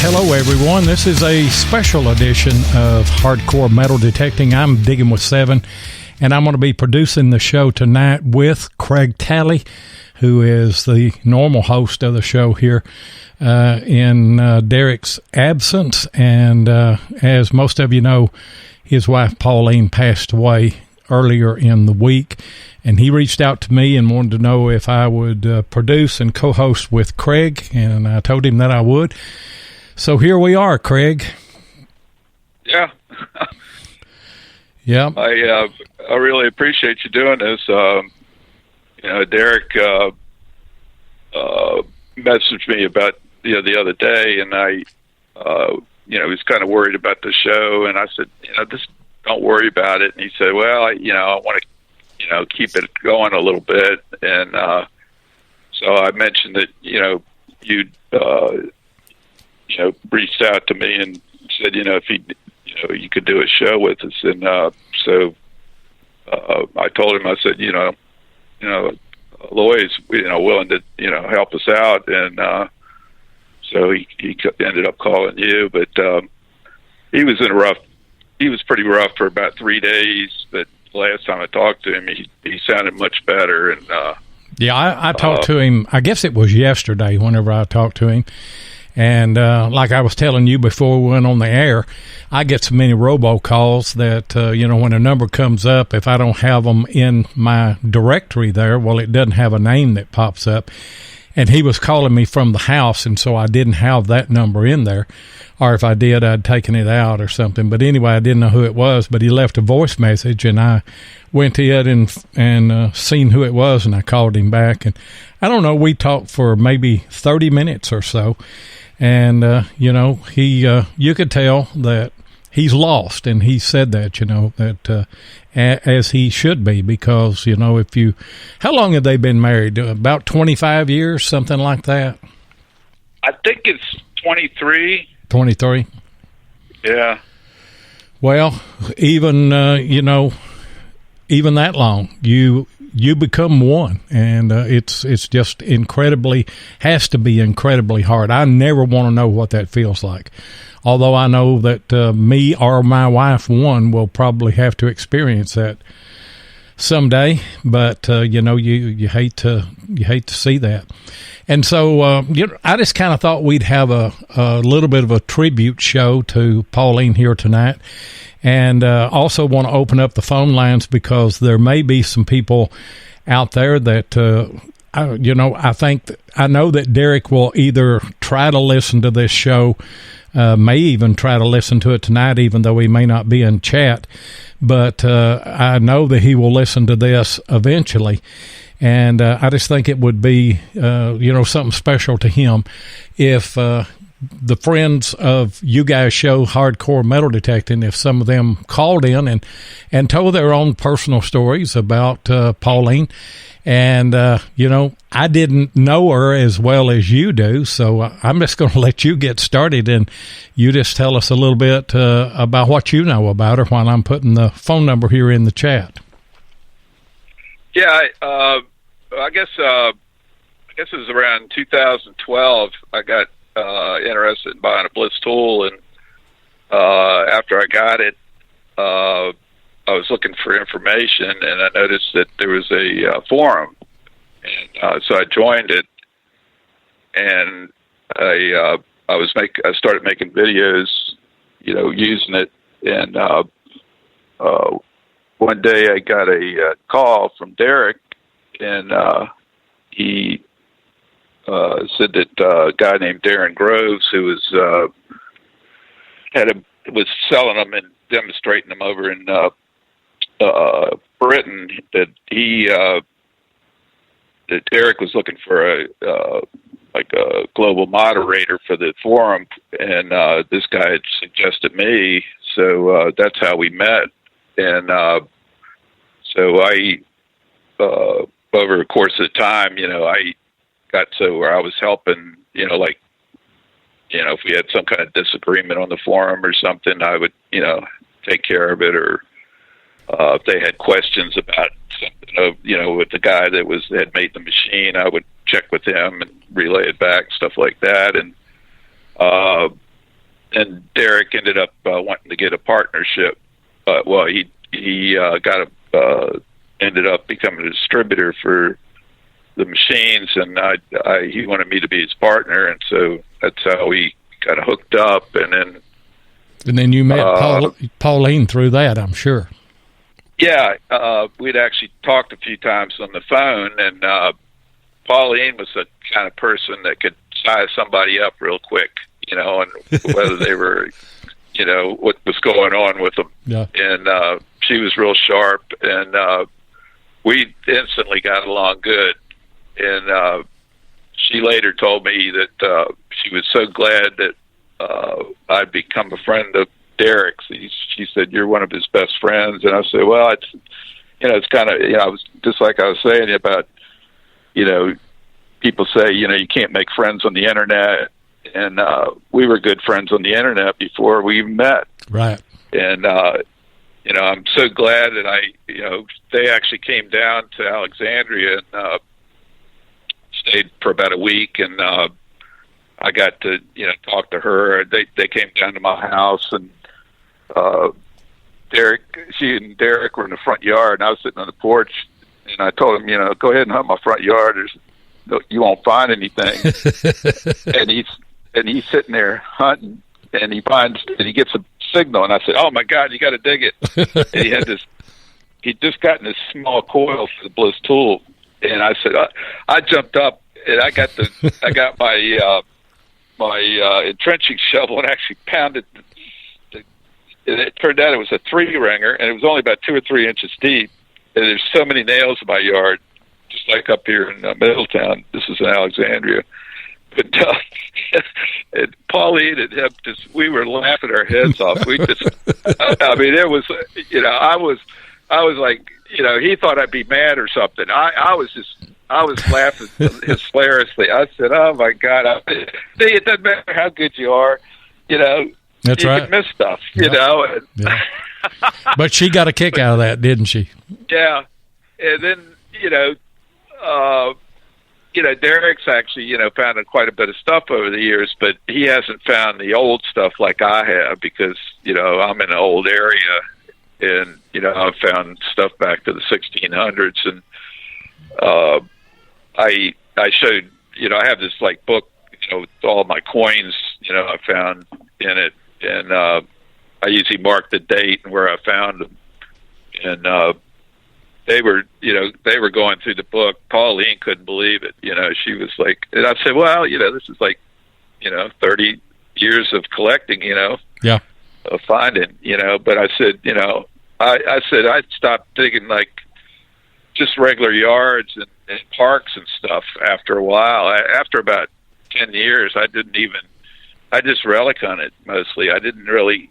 Hello, everyone. This is a special edition of Hardcore Metal Detecting. I'm Digging with 7, and I'm going to be producing the show tonight with Craig Talley, who is the normal host of the show here in Derek's absence. And as most of you know, his wife Pauline passed away earlier in the week, and he reached out to me and wanted to know if I would produce and co-host with Craig, and I told him that I would. So here we are, Craig. Yeah. Yeah. I really appreciate you doing this. Derek messaged me about the other day, and I was kind of worried about the show, and I said, just don't worry about it. And he said, well, I want to keep it going a little bit, and so I mentioned that you'd reached out to me and said, if you could do a show with us. And so I told him, I said, Lloyd's, willing to, help us out. And so he ended up calling you, but he was pretty rough for about 3 days. But last time I talked to him, he sounded much better. And I talked to him, I guess it was yesterday whenever I talked to him. And like I was telling you before we went on the air, I get so many robocalls that, when a number comes up, if I don't have them in my directory there, well, it doesn't have a name that pops up. And he was calling me from the house, and so I didn't have that number in there. Or if I did, I'd taken it out or something. But anyway, I didn't know who it was, but he left a voice message, and I went to it and seen who it was, and I called him back. And I don't know, we talked for maybe 30 minutes or so. And, you could tell that he's lost, and he said that, as he should be, because, how long have they been married? About 25 years, something like that? I think it's 23. 23? Yeah. Well, even that long, you become one, and it's just has to be incredibly hard. I never want to know what that feels like, although I know that me or my wife, one, will probably have to experience that someday. But you hate to see that, and so I just kind of thought we'd have a little bit of a tribute show to Pauline here tonight. And also want to open up the phone lines, because there may be some people out there that, I know that Derek will either try to listen to this show, may even try to listen to it tonight, even though he may not be in chat. But I know that he will listen to this eventually. And I just think it would be, something special to him if the friends of you guys' show, Hardcore Metal Detecting, if some of them called in and told their own personal stories about Pauline. And, I didn't know her as well as you do, so I'm just going to let you get started, and you just tell us a little bit about what you know about her while I'm putting the phone number here in the chat. Yeah, I guess it was around 2012 I got interested in buying a Bliss tool, and after I got it, I was looking for information, and I noticed that there was a forum, and so I joined it, and I started making videos, using it, and one day I got a call from Derek, and he said that a guy named Darren Groves, who was was selling them and demonstrating them over in Britain, that that Derek was looking for a global moderator for the forum, and this guy had suggested me, so that's how we met. And so I, over the course of the time, I got to where I was helping, if we had some kind of disagreement on the forum or something, I would, take care of it, or if they had questions about something, with the guy that had made the machine, I would check with him and relay it back, stuff like that. And and Derek ended up wanting to get a partnership. Well, he ended up becoming a distributor for the machines, and he wanted me to be his partner, and so that's how we got hooked up. And then you met Pauline through that, I'm sure. Yeah, we'd actually talked a few times on the phone, and Pauline was the kind of person that could size somebody up real quick, and whether they were, what was going on with them. Yeah. And she was real sharp, and we instantly got along good. And she later told me that she was so glad that I'd become a friend of Derek's. She said, "You're one of his best friends." And I said, "Well, it's kind of, I was just like I was saying about, people say, you can't make friends on the internet." And we were good friends on the internet before we even met. Right. And, I'm so glad that they actually came down to Alexandria and stayed for about a week. And I got to, talk to her. They came down to my house, and she and Derek were in the front yard, and I was sitting on the porch, and I told him, go ahead and hunt my front yard. You won't find anything. and he's sitting there hunting, and he gets a signal, and I said, "Oh my God, you got to dig it." And he'd just gotten this small coil for the Bliss tool, and I said, I jumped up, and I got my entrenching shovel and actually pounded. It turned out it was a 3-ringer, and it was only about 2 or 3 inches deep. And there's so many nails in my yard, just like up here in Middletown. This is in Alexandria. But and Pauline and him, we were laughing our heads off. We just, it was, I was like, he thought I'd be mad or something. I was laughing hilariously. I said, "Oh my God, it doesn't matter how good you are, That's you right. can miss stuff, Yeah. But she got a kick out of that, didn't she? Yeah. And then, Derek's actually, found quite a bit of stuff over the years, but he hasn't found the old stuff like I have because, I'm in an old area, and, I've found stuff back to the 1600s. And I showed, I have this book, with all my coins, I found in it, and I usually mark the date and where I found them. And they were going through the book. Pauline couldn't believe it. She was like, and I said, "Well, this is 30 years of collecting, Yeah. Of finding, But I said, I said I'd stop digging just regular yards and parks and stuff after a while. After about 10 years, I just relic hunted mostly. I didn't really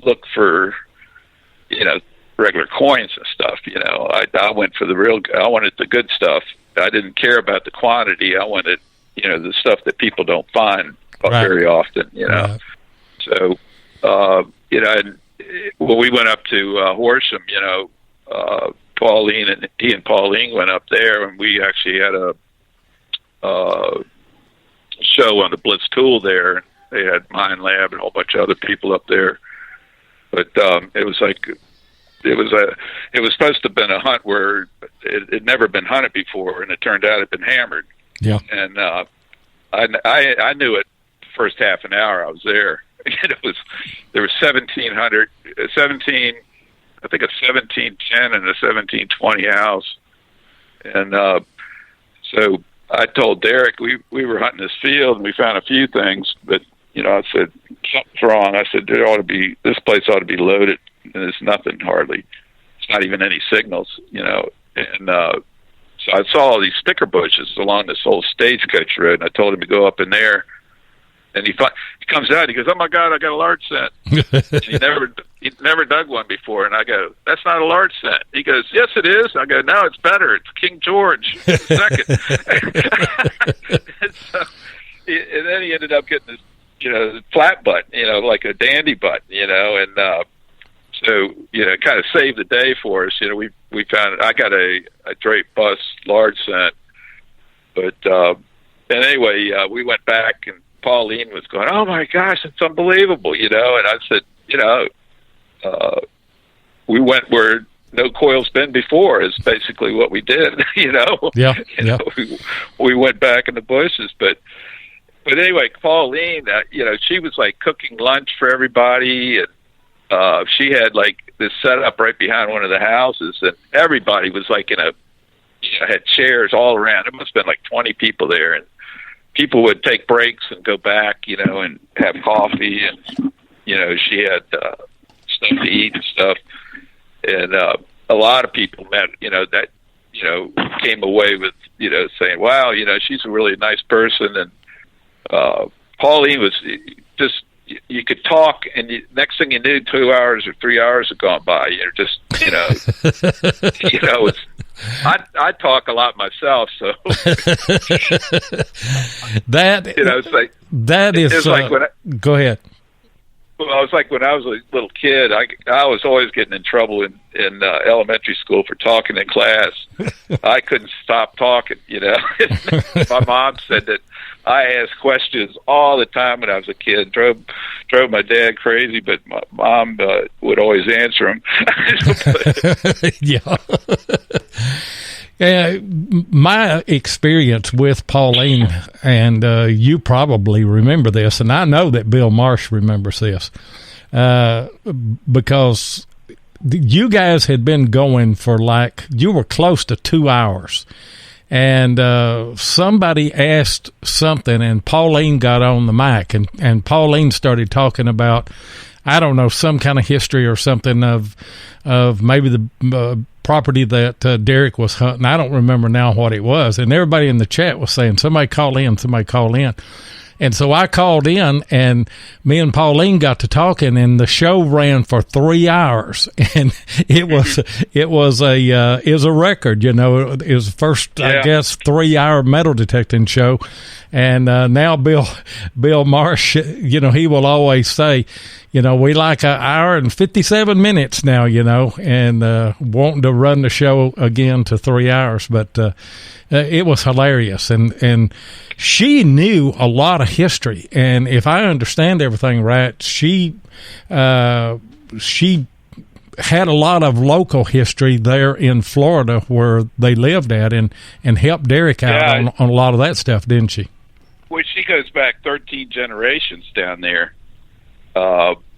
look for, regular coins and stuff. I went for I wanted the good stuff. I didn't care about the quantity. I wanted, the stuff that people don't find very often, Right. So, and when we went up to Horsham, Pauline and Pauline went up there, and we actually had a show on the Bliss tool there. They had Mine Lab and a whole bunch of other people up there. But it was supposed to have been a hunt where it had never been hunted before, and it turned out it had been hammered. Yeah. And I knew it the first half an hour I was there. There was 17, I think a 1710 and a 1720 house. And so I told Derek we were hunting this field and we found a few things, but I said something's wrong. I said this place ought to be loaded, and there's nothing hardly. It's not even any signals, And so I saw all these sticker bushes along this whole stagecoach road, and I told him to go up in there. And he comes out. He goes, "Oh my God, I got a large scent." And he'd never dug one before. And I go, "That's not a large scent." He goes, "Yes, it is." I go, "No, it's better. It's King George II." And then he ended up getting this, flat butt, like a dandy butt, and so kind of saved the day for us. We found I got a drape bus large scent, but and anyway, we went back and Pauline was going, "Oh my gosh, it's unbelievable," And I said, we went where no coil's been before is basically what we did, we went back in the bushes, but anyway, Pauline, she was like cooking lunch for everybody, and she had like this setup right behind one of the houses, and everybody was like had chairs all around. It must have been like 20 people there, and people would take breaks and go back, and have coffee, and she had stuff to eat and stuff, and a lot of people met, that came away with saying, wow, she's a really nice person, and Pauline was just, you could talk, and next thing you knew, 2 hours or 3 hours had gone by. I talk a lot myself, so it's like when go ahead. Well, it's like when I was a little kid, I was always getting in trouble in elementary school for talking in class. I couldn't stop talking, My mom said that I asked questions all the time when I was a kid. Drove my dad crazy, but my mom would always answer them. Yeah. Yeah, my experience with Pauline, and you probably remember this, and I know that Bill Marsh remembers this, because you guys had been going for you were close to 2 hours, and somebody asked something, and Pauline got on the mic, and Pauline started talking about, I don't know, some kind of history or something of maybe the property that Derek was hunting. I don't remember now what it was. And everybody in the chat was saying, somebody call in. And so I called in, and me and Pauline got to talking, and the show ran for 3 hours, and it was a record. It was the first, I guess, 3 hour metal detecting show. And now Bill Marsh, he will always say, we like an hour and 57 minutes now, and wanting to run the show again to 3 hours. But it was hilarious. And she knew a lot of history. And if I understand everything right, she had a lot of local history there in Florida where they lived at, and helped Derek out on a lot of that stuff, didn't she? Well, she goes back 13 generations down there,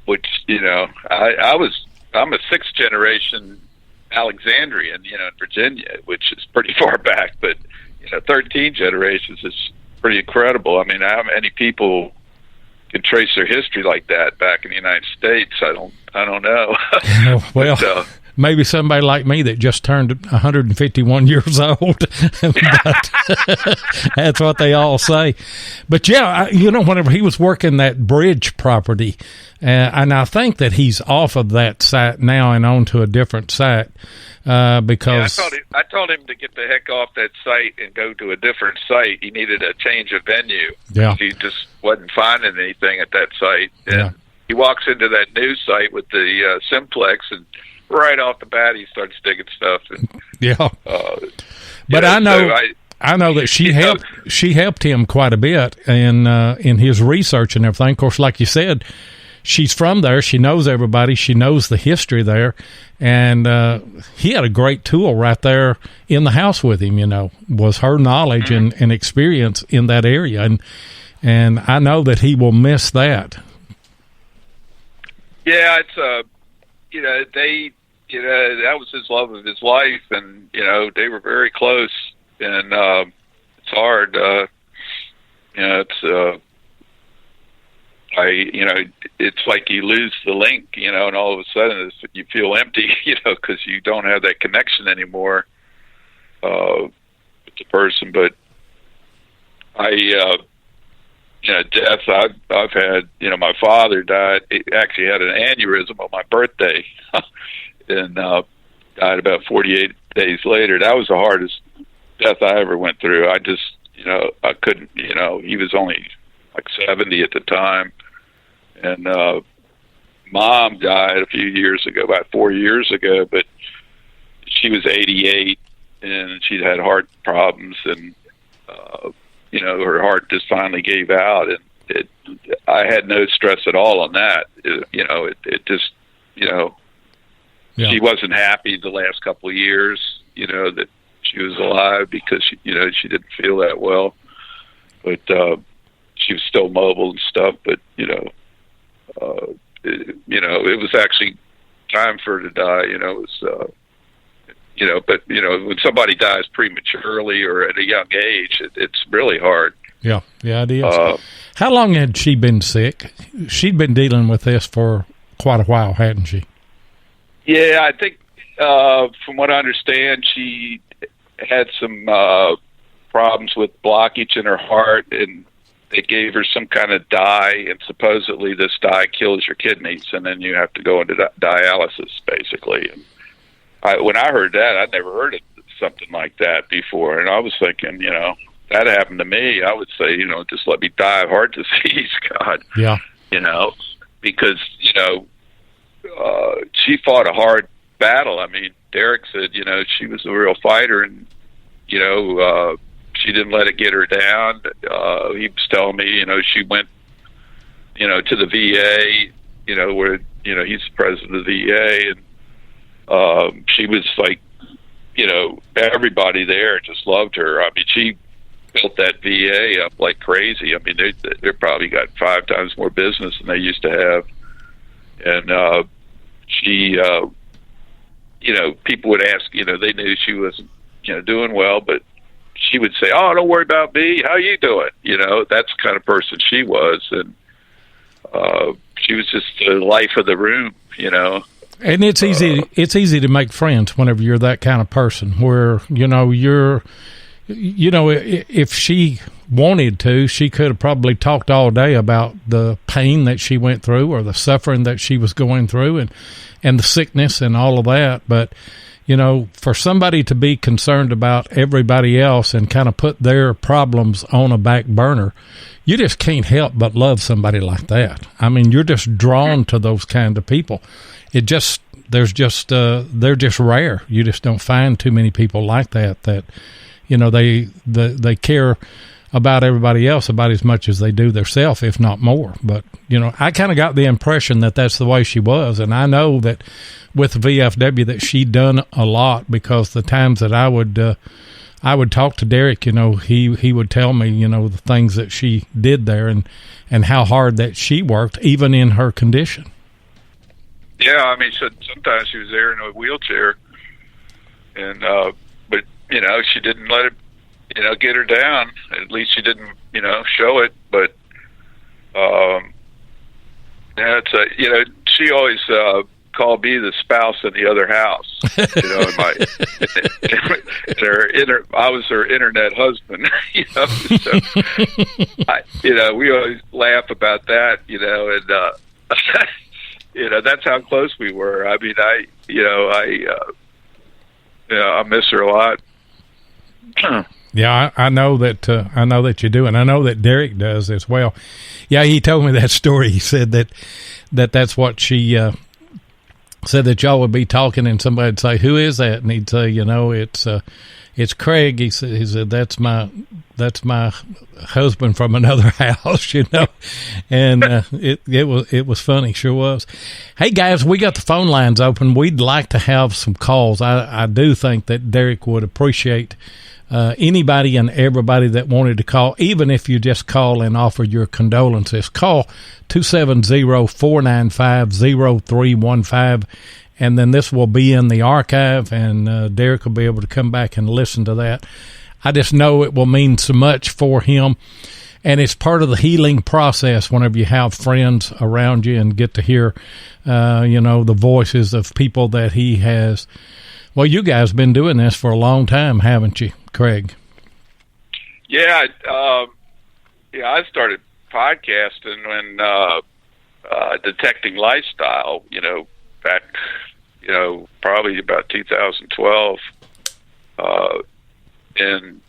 which, I'm a sixth generation Alexandrian, in Virginia, which is pretty far back, but, 13 generations is pretty incredible. I mean, how many people can trace their history like that back in the United States? I don't know. Well, but, maybe somebody like me that just turned 151 years old. But that's what they all say. But yeah, whenever he was working that bridge property, and I think that he's off of that site now and on to a different site, because I told him to get the heck off that site and go to a different site. He needed a change of venue. Yeah. He just wasn't finding anything at that site. And he walks into that new site with the Simplex, and right off the bat, he starts digging stuff. And, but I know that she helped him quite a bit in his research and everything. Of course, like you said, she's from there. She knows everybody. She knows the history there, and he had a great tool right there in the house with him. Was her knowledge and experience in that area, and I know that he will miss that. Yeah, it's that was his love of his life, and they were very close, and it's hard. It's like you lose the link, and all of a sudden you feel empty, because you don't have that connection anymore with the person. But death I've had, my father died. He actually had an aneurysm on my birthday. And died about 48 days later. That was the hardest death I ever went through. I just, I couldn't, he was only like 70 at the time. And Mom died a few years ago, about 4 years ago, but she was 88, and she'd had heart problems, and, her heart just finally gave out. And I had no stress at all on that. It just, she wasn't happy the last couple of years, that she was alive because she didn't feel that well, but she was still mobile and stuff. But it was actually time for her to die. It was. But when somebody dies prematurely or at a young age, it's really hard. Yeah, it is. How long had she been sick? She'd been dealing with this for quite a while, hadn't she? Yeah, I think from what I understand, she had some problems with blockage in her heart, and they gave her some kind of dye, and supposedly this dye kills your kidneys, and then you have to go into dialysis, basically. And when I heard that, I'd never heard of something like that before, and I was thinking, that happened to me, I would say, just let me die of heart disease, God. Yeah. Because, she fought a hard battle. I mean, Derek said, she was a real fighter, and, she didn't let it get her down. He was telling me, she went, to the VA, where, he's the president of the VA, and she was like, everybody there just loved her. I mean, she built that VA up like crazy. I mean, they probably got 5 times more business than they used to have. And she, people would ask, they knew she wasn't, doing well, but she would say, "Oh, don't worry about me. How you doing?" That's the kind of person she was. And she was just the life of the room, And it's easy. It's easy to make friends whenever you're that kind of person. Where if she wanted to, she could have probably talked all day about the pain that she went through or the suffering that she was going through, and the sickness and all of that. But for somebody to be concerned about everybody else and kind of put their problems on a back burner, you just can't help but love somebody like that. I mean, you're just drawn to those kind of people. They're just rare. You just don't find too many people like that they care about everybody else about as much as they do themselves, if not more. But I kind of got the impression that that's the way she was, and I know that with the VFW that she'd done a lot, because the times that I would talk to Derek, he would tell me, the things that she did there and how hard that she worked, even in her condition. Yeah, I mean, sometimes she was there in a wheelchair, and but she didn't let it, get her down. At least she didn't, show it. But she always called me the spouse in the other house. I was her internet husband. So, we always laugh about that. And that's how close we were. I mean, I miss her a lot. Yeah, I know that. I know that you do, and I know that Derek does as well. Yeah, he told me that story. He said that's what she said, that y'all would be talking, and somebody'd say, "Who is that?" And he'd say, it's Craig. He said that's my husband from another house, and it was funny, sure was. Hey guys, we got the phone lines open. We'd like to have some calls. I do think that Derek would appreciate anybody and everybody that wanted to call, even if you just call and offer your condolences. Call 270-495-0315, and then this will be in the archive, and Derek will be able to come back and listen to that. I just know it will mean so much for him, and it's part of the healing process whenever you have friends around you and get to hear, the voices of people that he has. Well, you guys have been doing this for a long time, haven't you, Craig? Yeah, I started podcasting when Detecting Lifestyle, back, probably about 2012. And,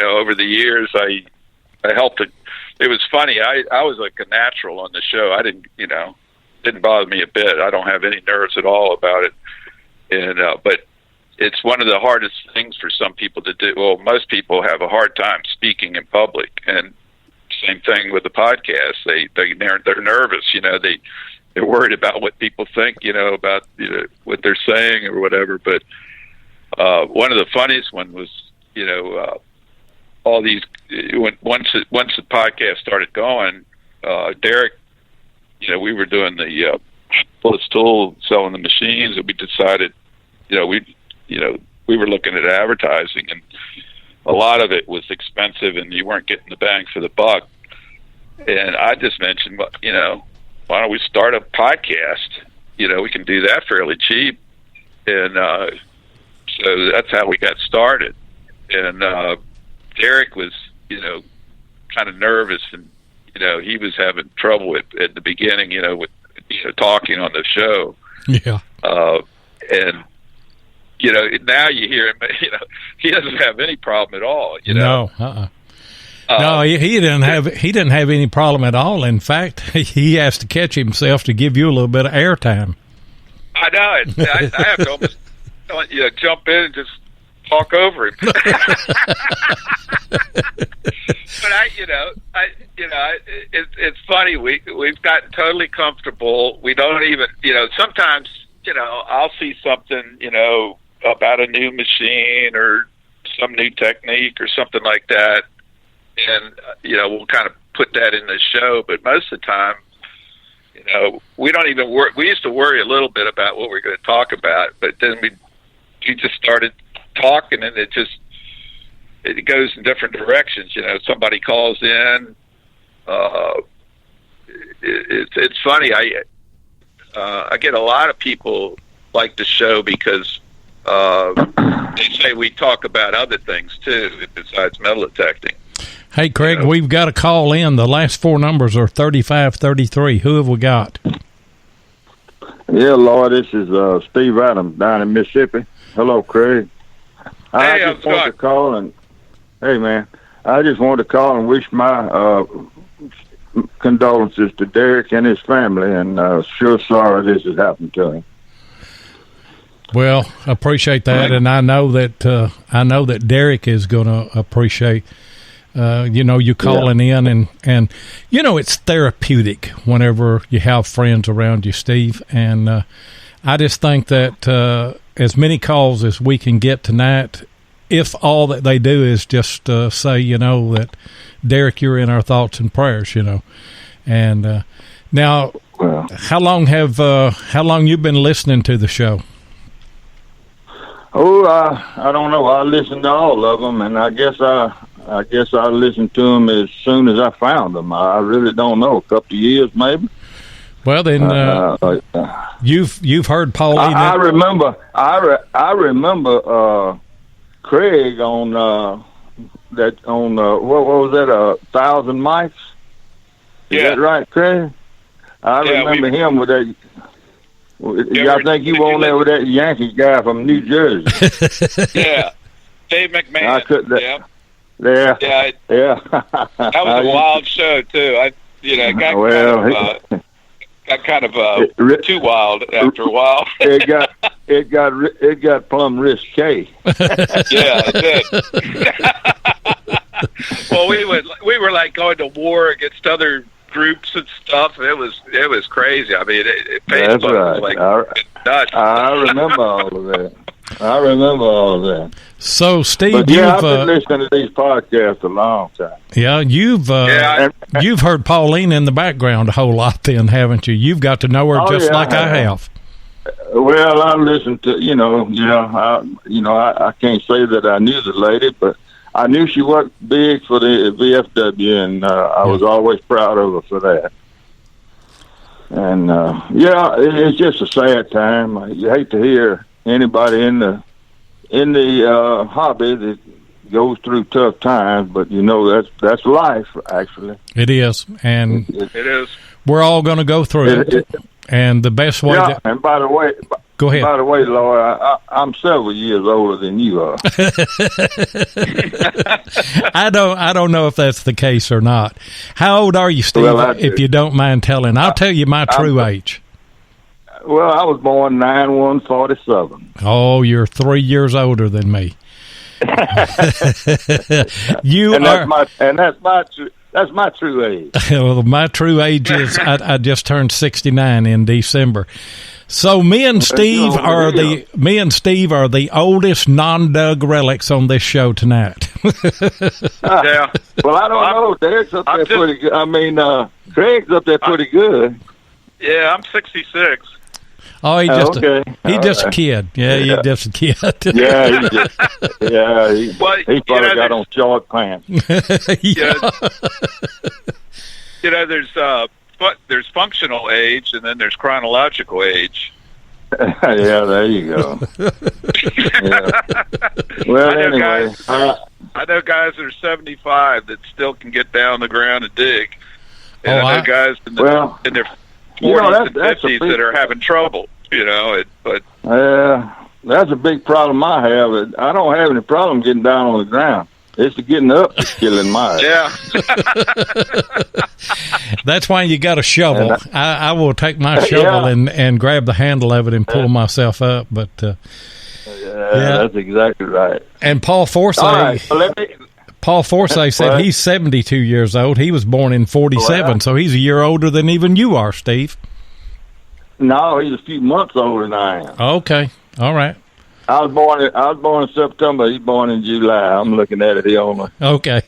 over the years, I helped it. It was funny. I was like a natural on the show. I didn't bother me a bit. I don't have any nerves at all about it. And, but it's one of the hardest things for some people to do. Well, most people have a hard time speaking in public and same thing with the podcast. They're nervous. They're worried about what people think. About what they're saying or whatever. But one of the funniest one was all these once the podcast started going, Derek. We were doing the Phyllis Tool selling the machines, and we decided, we were looking at advertising, and a lot of it was expensive, and you weren't getting the bang for the buck. And I just mentioned, why don't we start a podcast? We can do that fairly cheap, and so that's how we got started. And Derek was, kind of nervous, and he was having trouble at the beginning, with talking on the show. Yeah. And now you hear him. He doesn't have any problem at all. No. No, he didn't have any problem at all. In fact, he has to catch himself to give you a little bit of airtime. I know. I have to almost jump in and just talk over him. But it's funny. We've gotten totally comfortable. We don't even, sometimes, I'll see something, about a new machine or some new technique or something like that, and we'll kind of put that in the show. But most of the time, we don't even worry. We used to worry a little bit about what we're going to talk about, but then we just started talking, and it goes in different directions. Somebody calls in. It's funny. I get a lot of people like the show because they say we talk about other things too besides metal detecting. Hey, Craig, we've got a call in. The last four numbers are 3533. Who have we got? Yeah, Lord, this is Steve Adams down in Mississippi. Hello, Craig. I just wanted to call and wish my condolences to Derek and his family, and sure sorry this has happened to him. Well, appreciate that, and I know that Derek is going to appreciate you calling in, and it's therapeutic whenever you have friends around you, Steve, and I just think that as many calls as we can get tonight, if all that they do is just say, that Derek, you're in our thoughts and prayers, and now, how long you've been listening to the show? Oh, I don't know. I listened to all of them, and I guess I listened to them as soon as I found them. I really don't know. A couple of years, maybe. Well, then you've heard Pauline. I remember Craig on what was that? 1,000 mics. Is that right, Craig? I remember him with that. I think you were on there with that Yankee guy from New Jersey. Yeah, Dave McMahon. I couldn't. Yeah. That was a wild show too. Got kind of too wild after a while. it got plumb risque. Yeah, it did. Well, we were like going to war against other groups and stuff. It was crazy. I mean, that's right. Was like nuts. I remember all of that. So, Steve, I've been listening to these podcasts a long time. Yeah, you've heard Pauline in the background a whole lot, then, haven't you? You've got to know her like I have. Well, I listened to I can't say that I knew the lady, but I knew she worked big for the VFW, and I was always proud of her for that. And it's just a sad time. You hate to hear anybody in the hobby that goes through tough times, but that's life. Actually, it is, and it is. We're all going to go through it. And the best way. Yeah, and by the way, go ahead. By the way, Laura, I'm several years older than you are. I don't know if that's the case or not. How old are you, Steve? Well, if you don't mind telling, I'll tell you my true age. Well, I was born 9/1/47. Oh, you're 3 years older than me. That's my true age. Well, my true age is I just turned 69 in December. So me and Steve are the oldest non-Doug relics on this show tonight. Yeah. Well, I don't know. Derek's up there pretty good. I mean, Craig's up there pretty good. Yeah, I'm 66. Oh, he's just okay. a kid. Yeah, he's just a kid. Yeah, he probably got on short pants. Yeah. There's functional age, and then there's chronological age. Yeah, there you go. Yeah. Well, anyway. I know guys that are 75 that still can get down the ground and dig. And I know guys in their 40s and 50s that are having trouble, but that's a big problem I have. I don't have any problem getting down on the ground. It's the getting up that's killing my ass. Yeah. That's why you got a shovel. I will take my shovel and grab the handle of it and pull myself up. But that's exactly right. And Paul Forsyth. Paul Forsyth said he's 72 years old. He was born in 47, so he's a year older than even you are, Steve. No, he's a few months older than I am. Okay, all right. I was born in September. He's born in July. I'm looking at it here only. Okay.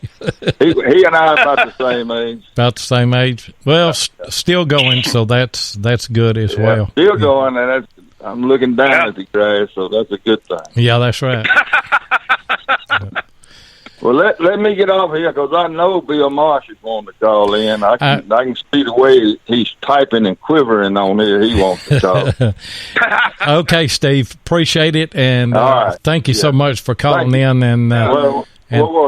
he and I are about the same age. About the same age. Well, still going, so that's good as well. Still going, and I'm looking down at the grass, so that's a good thing. Yeah, that's right. Well, let me get off here because I know Bill Marsh is wanting to call in. I can see the way he's typing and quivering on here. He wants to talk. Okay, Steve. Appreciate it, and thank you so much for calling in. And well,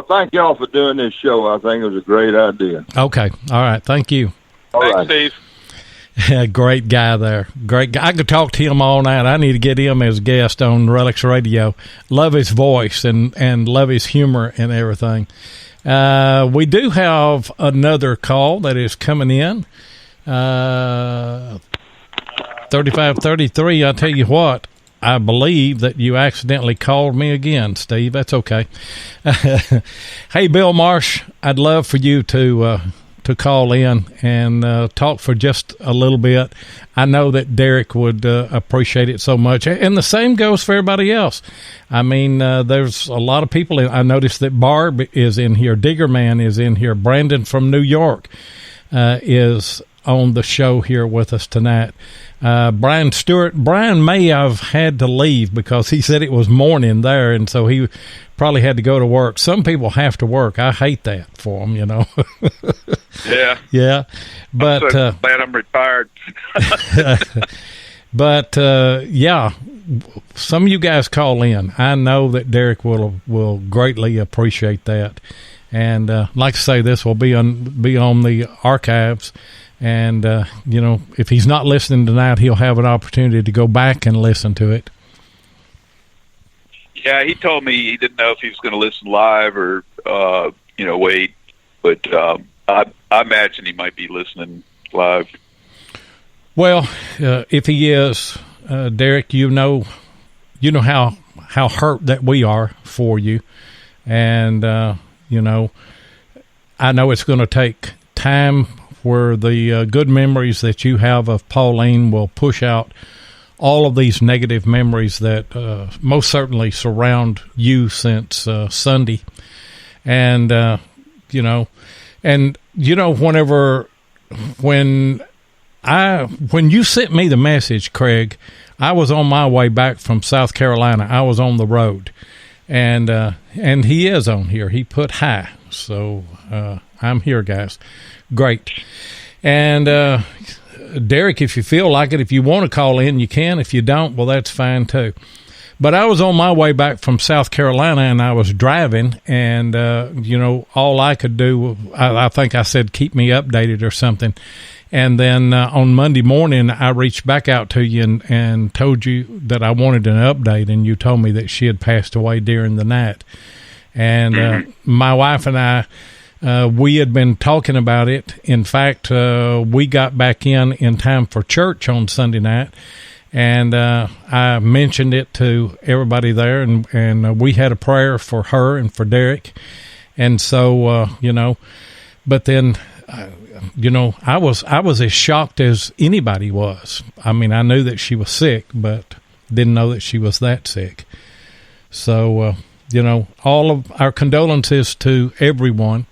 thank y'all for doing this show. I think it was a great idea. Okay. All right. Thank you. Thanks, Steve. Great guy there. Great guy. I could talk to him all night. I need to get him as a guest on Relics Radio. Love his voice and love his humor and everything. We do have another call that is coming in. 3533, I'll tell you what. I believe that you accidentally called me again, Steve. That's okay. Hey, Bill Marsh, I'd love for you to call in and talk for just a little bit. I know that Derek would appreciate it so much. And the same goes for everybody else. I mean, there's a lot of people. I noticed that Barb is in here. Diggerman is in here. Brandon from New York is on the show here with us tonight. Brian Stewart. Brian may have had to leave because he said it was morning there, and so he probably had to go to work. Some people have to work. I hate that for them, Yeah. Yeah. But I'm so glad I'm retired. But some of you guys call in. I know that Derek will greatly appreciate that. And like I say, this will be on the archives. And, if he's not listening tonight, he'll have an opportunity to go back and listen to it. Yeah, he told me he didn't know if he was going to listen live or, wait. But I imagine he might be listening live. Well, if he is, Derek, you know how hurt that we are for you. And, I know it's going to take time where the good memories that you have of Pauline will push out all of these negative memories that most certainly surround you since Sunday. And, when you sent me the message, Craig, I was on my way back from South Carolina. I was on the road, and he is on here. He put hi. So, I'm here, guys. Great. And, Derek, if you feel like it, if you want to call in, you can. If you don't, well, that's fine too. But I was on my way back from South Carolina, and I was driving, and, all I could do, I think I said, keep me updated or something. And then on Monday morning, I reached back out to you and told you that I wanted an update, and you told me that she had passed away during the night. And my wife and I, we had been talking about it. In fact, we got back in time for church on Sunday night, and I mentioned it to everybody there, and we had a prayer for her and for Derek. And so, But then, I was as shocked as anybody was. I mean, I knew that she was sick, but didn't know that she was that sick. So, all of our condolences to everyone.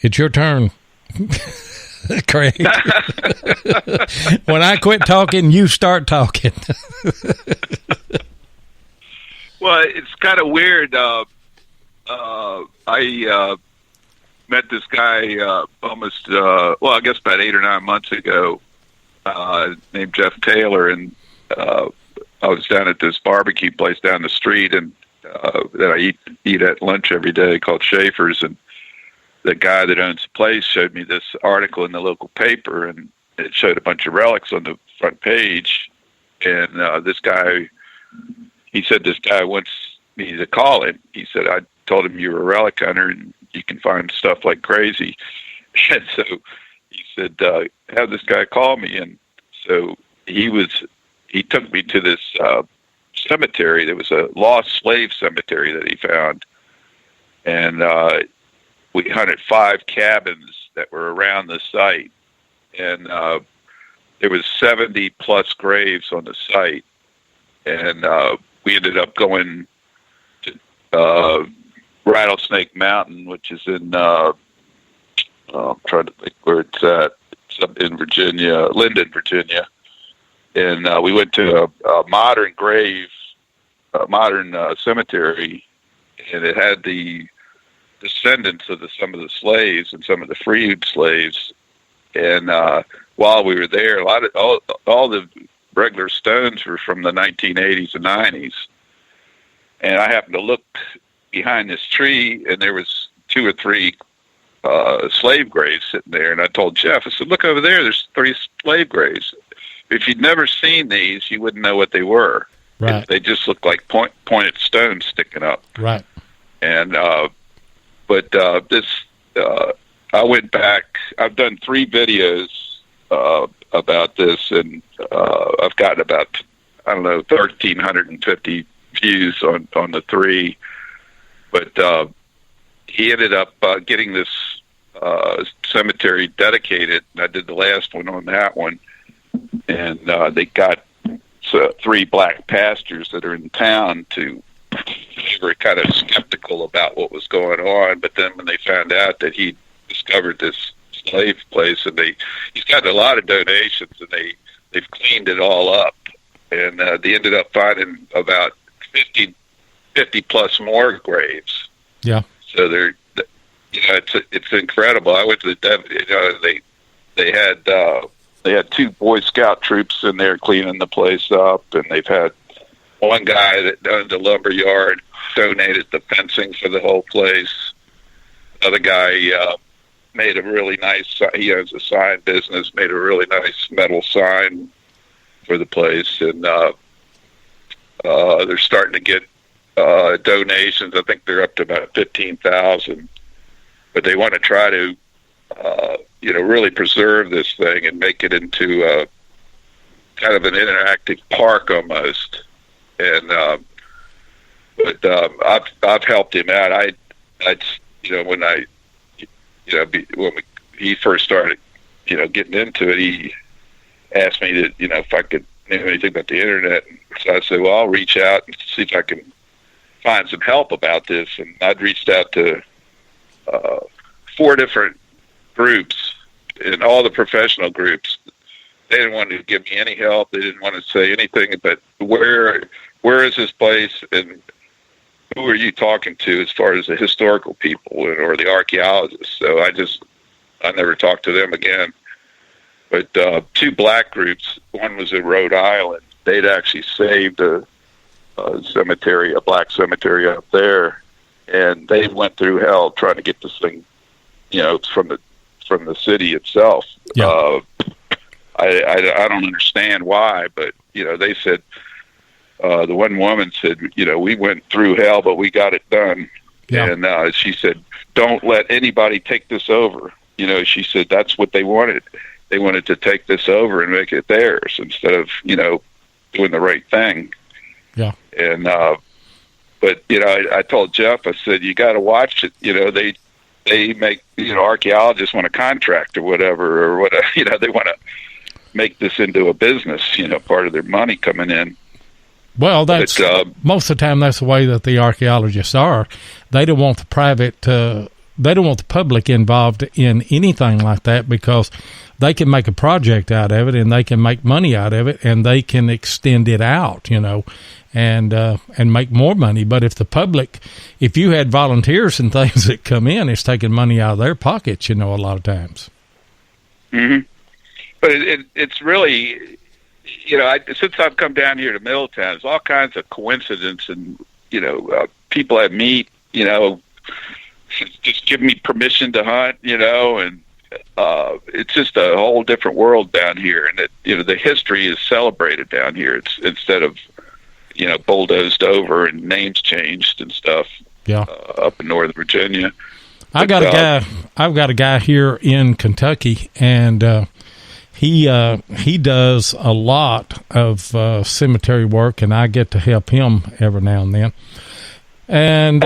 It's your turn, Craig. When I quit talking, you start talking. Well, it's kind of weird. I met this guy almost, I guess about 8 or 9 months ago, named Jeff Taylor, and I was down at this barbecue place down the street, and that I eat at lunch every day called Schaefer's, and the guy that owns the place showed me this article in the local paper, and it showed a bunch of relics on the front page. And this guy, he said this guy wants me to call him. He said, I told him you were a relic hunter and you can find stuff like crazy. And so he said, have this guy call me. And so he took me to this cemetery. There was a lost slave cemetery that he found. And we hunted 5 cabins that were around the site, and there was 70 plus graves on the site. And we ended up going to Rattlesnake Mountain, which is in I'm trying to think where it's at. It's up in Virginia, Linden, Virginia. And we went to a modern grave, a modern cemetery, and it had the descendants of some of the slaves and some of the freed slaves. And while we were there, all the regular stones were from the 1980s and 90s. And I happened to look behind this tree, and there was 2 or 3 slave graves sitting there. And I told Jeff, I said, look over there, there's 3 slave graves. If you'd never seen these, you wouldn't know what they were. Right. They just looked like pointed stones sticking up. Right. And I went back. I've done 3 videos about this, and I've gotten about 1,350 views on the 3. But he ended up getting this cemetery dedicated, and I did the last one on that one. And they got 3 black pastors that are in town they were kind of skeptical about what was going on, but then when they found out that he discovered this slave place, and he's gotten a lot of donations, and they've cleaned it all up, and they ended up finding about 50 plus more graves. Yeah. So it's incredible. I went to the they had 2 Boy Scout troops in there cleaning the place up, and they've had one guy that owned a lumber yard donated the fencing for the whole place. Another guy made a really nice, he owns a sign business, made a really nice metal sign for the place. And they're starting to get donations. I think they're up to about 15,000. But they want to try to, really preserve this thing and make it into kind of an interactive park almost. And I've helped him out. When he first started, getting into it, he asked me to, if I could know anything about the internet. And so I said, well, I'll reach out and see if I can find some help about this. And I'd reached out to 4 different groups, and all the professional groups. They didn't want to give me any help. They didn't want to say anything. But where is this place, and who are you talking to as far as the historical people or the archaeologists? So I never talked to them again. But 2 black groups, one was in Rhode Island. They'd actually saved a cemetery, a black cemetery up there, and they went through hell trying to get this thing, from the city itself. Yeah. I don't understand why, but they said, the one woman said, we went through hell, but we got it done. Yeah. And she said, don't let anybody take this over. She said that's what they wanted. They wanted to take this over and make it theirs instead of doing the right thing. Yeah. And But I told Jeff, I said, you got to watch it. They make archaeologists want a contract or whatever, they want to make this into a business. Part of their money coming in. Well, that's most of the time. That's the way that the archaeologists are. They don't want the private. They don't want the public involved in anything like that because they can make a project out of it and they can make money out of it and they can extend it out, and make more money. But if the public, if you had volunteers and things that come in, it's taking money out of their pockets, a lot of times. Mm-hmm. But it's really, since I've come down here to Middletown, there's all kinds of coincidence and, people I meet, just give me permission to hunt, and it's just a whole different world down here. And the history is celebrated down here. It's instead of, bulldozed over and names changed and stuff. Yeah. Up in Northern Virginia. I've got a guy here in Kentucky, and he does a lot of cemetery work, and I get to help him every now and then. And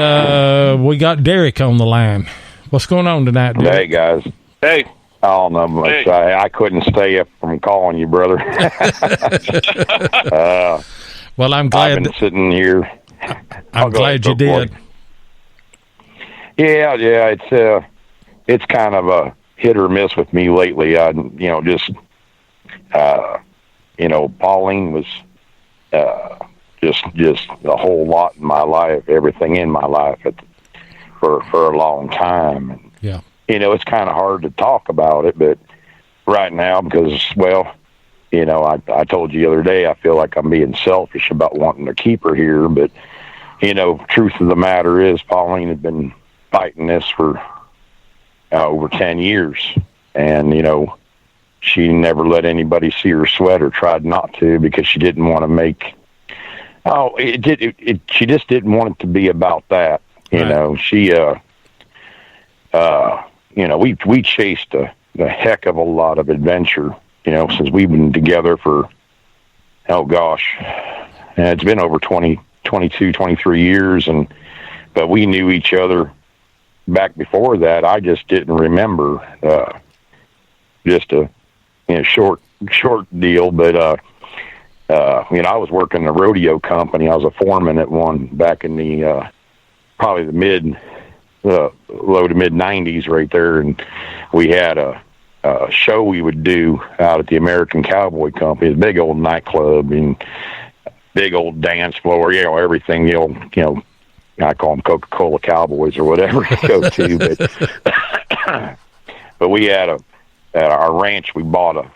we got Derek on the line. What's going on tonight, Derek? Hey, guys. Hey. I don't know much. Hey. I couldn't stay up from calling you, brother. Well, I'm glad. I've been sitting here. I'm glad you did. Yeah. It's kind of a hit or miss with me lately. Pauline was just a whole lot in my life, everything in my life for a long time. And, yeah. It's kind of hard to talk about it, but right now, because, I told you the other day, I feel like I'm being selfish about wanting to keep her here, but, truth of the matter is Pauline had been fighting this for over 10 years, and, she never let anybody see her sweat or tried not to because she didn't want to make, she just didn't want it to be about that. We chased a heck of a lot of adventure, since we've been together for, and it's been over 22, 23 years. But we knew each other back before that. I just didn't remember, just a short deal. But, I was working in a rodeo company. I was a foreman at one back in the, probably the low to mid 90s right there. And we had a show we would do out at the American Cowboy Company, a big old nightclub and big old dance floor, everything, I call them Coca-Cola Cowboys or whatever you go to. But we had at our ranch, we bought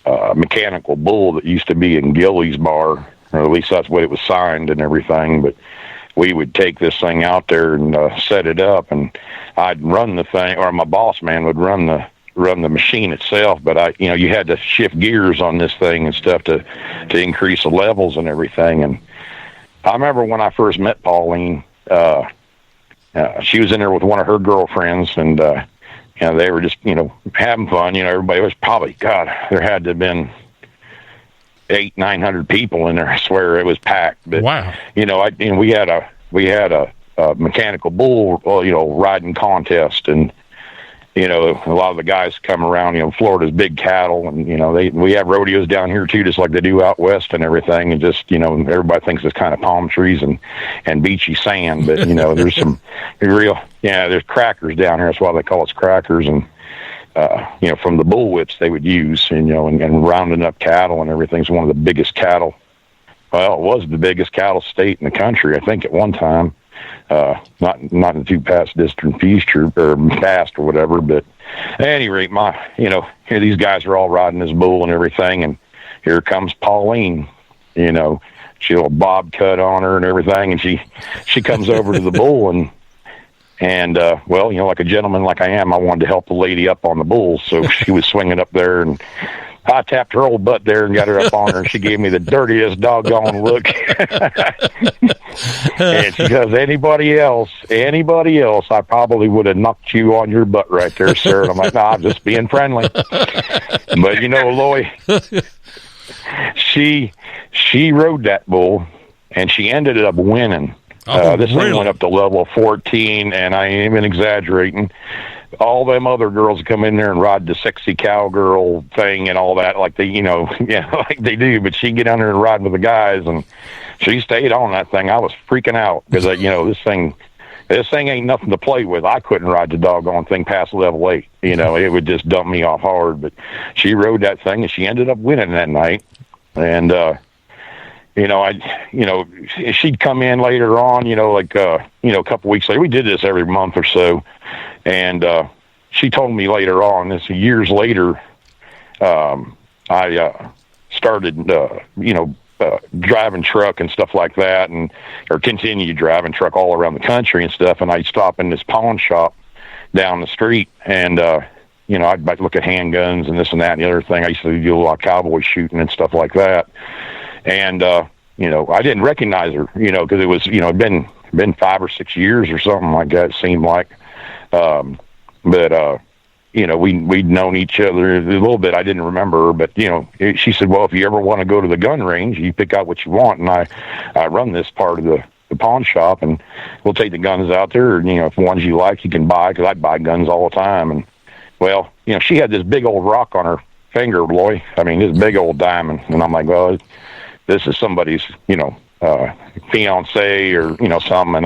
a mechanical bull that used to be in Gilly's bar, or at least that's what it was signed and everything. But we would take this thing out there and set it up, and I'd run the thing, or my boss man would run the machine itself. But you had to shift gears on this thing and stuff to increase the levels and everything. And I remember when I first met Pauline, she was in there with one of her girlfriends, and they were just having fun. Everybody was probably, there had to have been 800-900 people in there. I swear it was packed. But wow. We had a mechanical bull, riding contest, and a lot of the guys come around. Florida's big cattle, and we have rodeos down here too, just like they do out west and everything. And just everybody thinks it's kind of palm trees and beachy sand, but there's some there's crackers down here. That's why they call us crackers. And from the bull whips they would use, and rounding up cattle and everything's one of the biggest cattle. Well, it was the biggest cattle state in the country, I think, at one time. Not in too distant future or past or whatever, but at any rate, here these guys are all riding this bull and everything, and here comes Pauline. She had a bob cut on her and everything, and she comes over to the bull and like a gentleman like I am, I wanted to help the lady up on the bull, so she was swinging up there, and I tapped her old butt there and got her up on her, and she gave me the dirtiest doggone look. And she goes, anybody else, I probably would have knocked you on your butt right there, sir. And I'm like, I'm just being friendly. But Loy, she rode that bull, and she ended up winning. This thing went up to level 14, and I ain't even exaggerating. All them other girls come in there and ride the sexy cowgirl thing and all that, like they, like they do. But she get down there and ride with the guys, and she stayed on that thing. I was freaking out because, this thing ain't nothing to play with. I couldn't ride the doggone thing past level 8. It would just dump me off hard. But she rode that thing, and she ended up winning that night. And she'd come in later on, a couple weeks later. We did this every month or so. And she told me later on, this years later, I started, driving truck and stuff like that, or continued driving truck all around the country and stuff. And I'd stop in this pawn shop down the street, and I'd look at handguns and this and that and the other thing. I used to do a lot of cowboy shooting and stuff like that. And I didn't recognize her, because it was, it'd been 5 or 6 years or something like that. It seemed like. We'd known each other a little bit. I didn't remember her, but she said, well, if you ever want to go to the gun range, you pick out what you want. And I run this part of the pawn shop, and we'll take the guns out there. And, if ones you like, you can buy, because I'd buy guns all the time. And well, she had this big old rock on her finger, Loy. I mean, this big old diamond. And I'm like, well, this is somebody's, fiance or, something.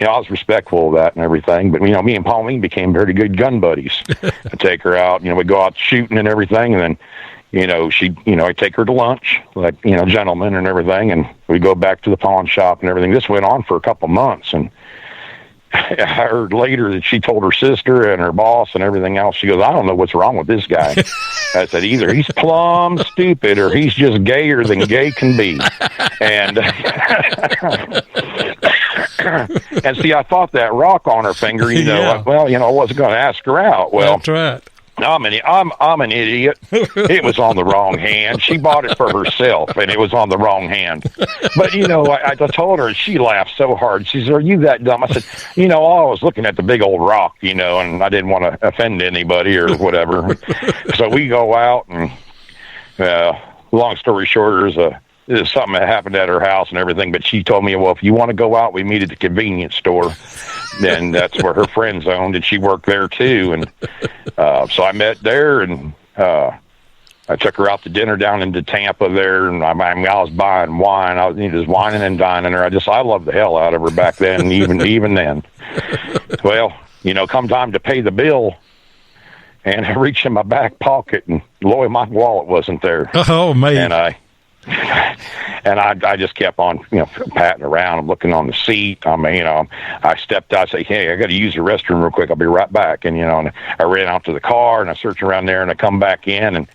And I was respectful of that and everything. But, me and Pauline became very good gun buddies. I take her out, we'd go out shooting and everything. And then, I'd take her to lunch, like, gentlemen and everything. And we'd go back to the pawn shop and everything. This went on for a couple months. And I heard later that she told her sister and her boss and everything else. She goes, I don't know what's wrong with this guy. I said, either he's plumb stupid or he's just gayer than gay can be. And and see, I thought that rock on her finger, I wasn't going to ask her out. Well, that's right. I'm an idiot. It was on the wrong hand. She bought it for herself, and it was on the wrong hand. But, I told her, and she laughed so hard. She said, are you that dumb? I said, I was looking at the big old rock, and I didn't want to offend anybody or whatever. So we go out, and long story short, there's something that happened at her house and everything. But she told me, well, if you want to go out, we meet at the convenience store. Then that's where her friends owned, and she worked there too. And so I met there, and I took her out to dinner down into Tampa there, and I was buying wine. I was just whining and dining her. I loved the hell out of her back then, even then. Well, come time to pay the bill, and I reached in my back pocket, and Lloyd, my wallet wasn't there. Oh man! And I just kept on, patting around. I'm looking on the seat. I stepped out. I say, hey, I got to use the restroom real quick. I'll be right back. And and I ran out to the car, and I searched around there, and I come back in, and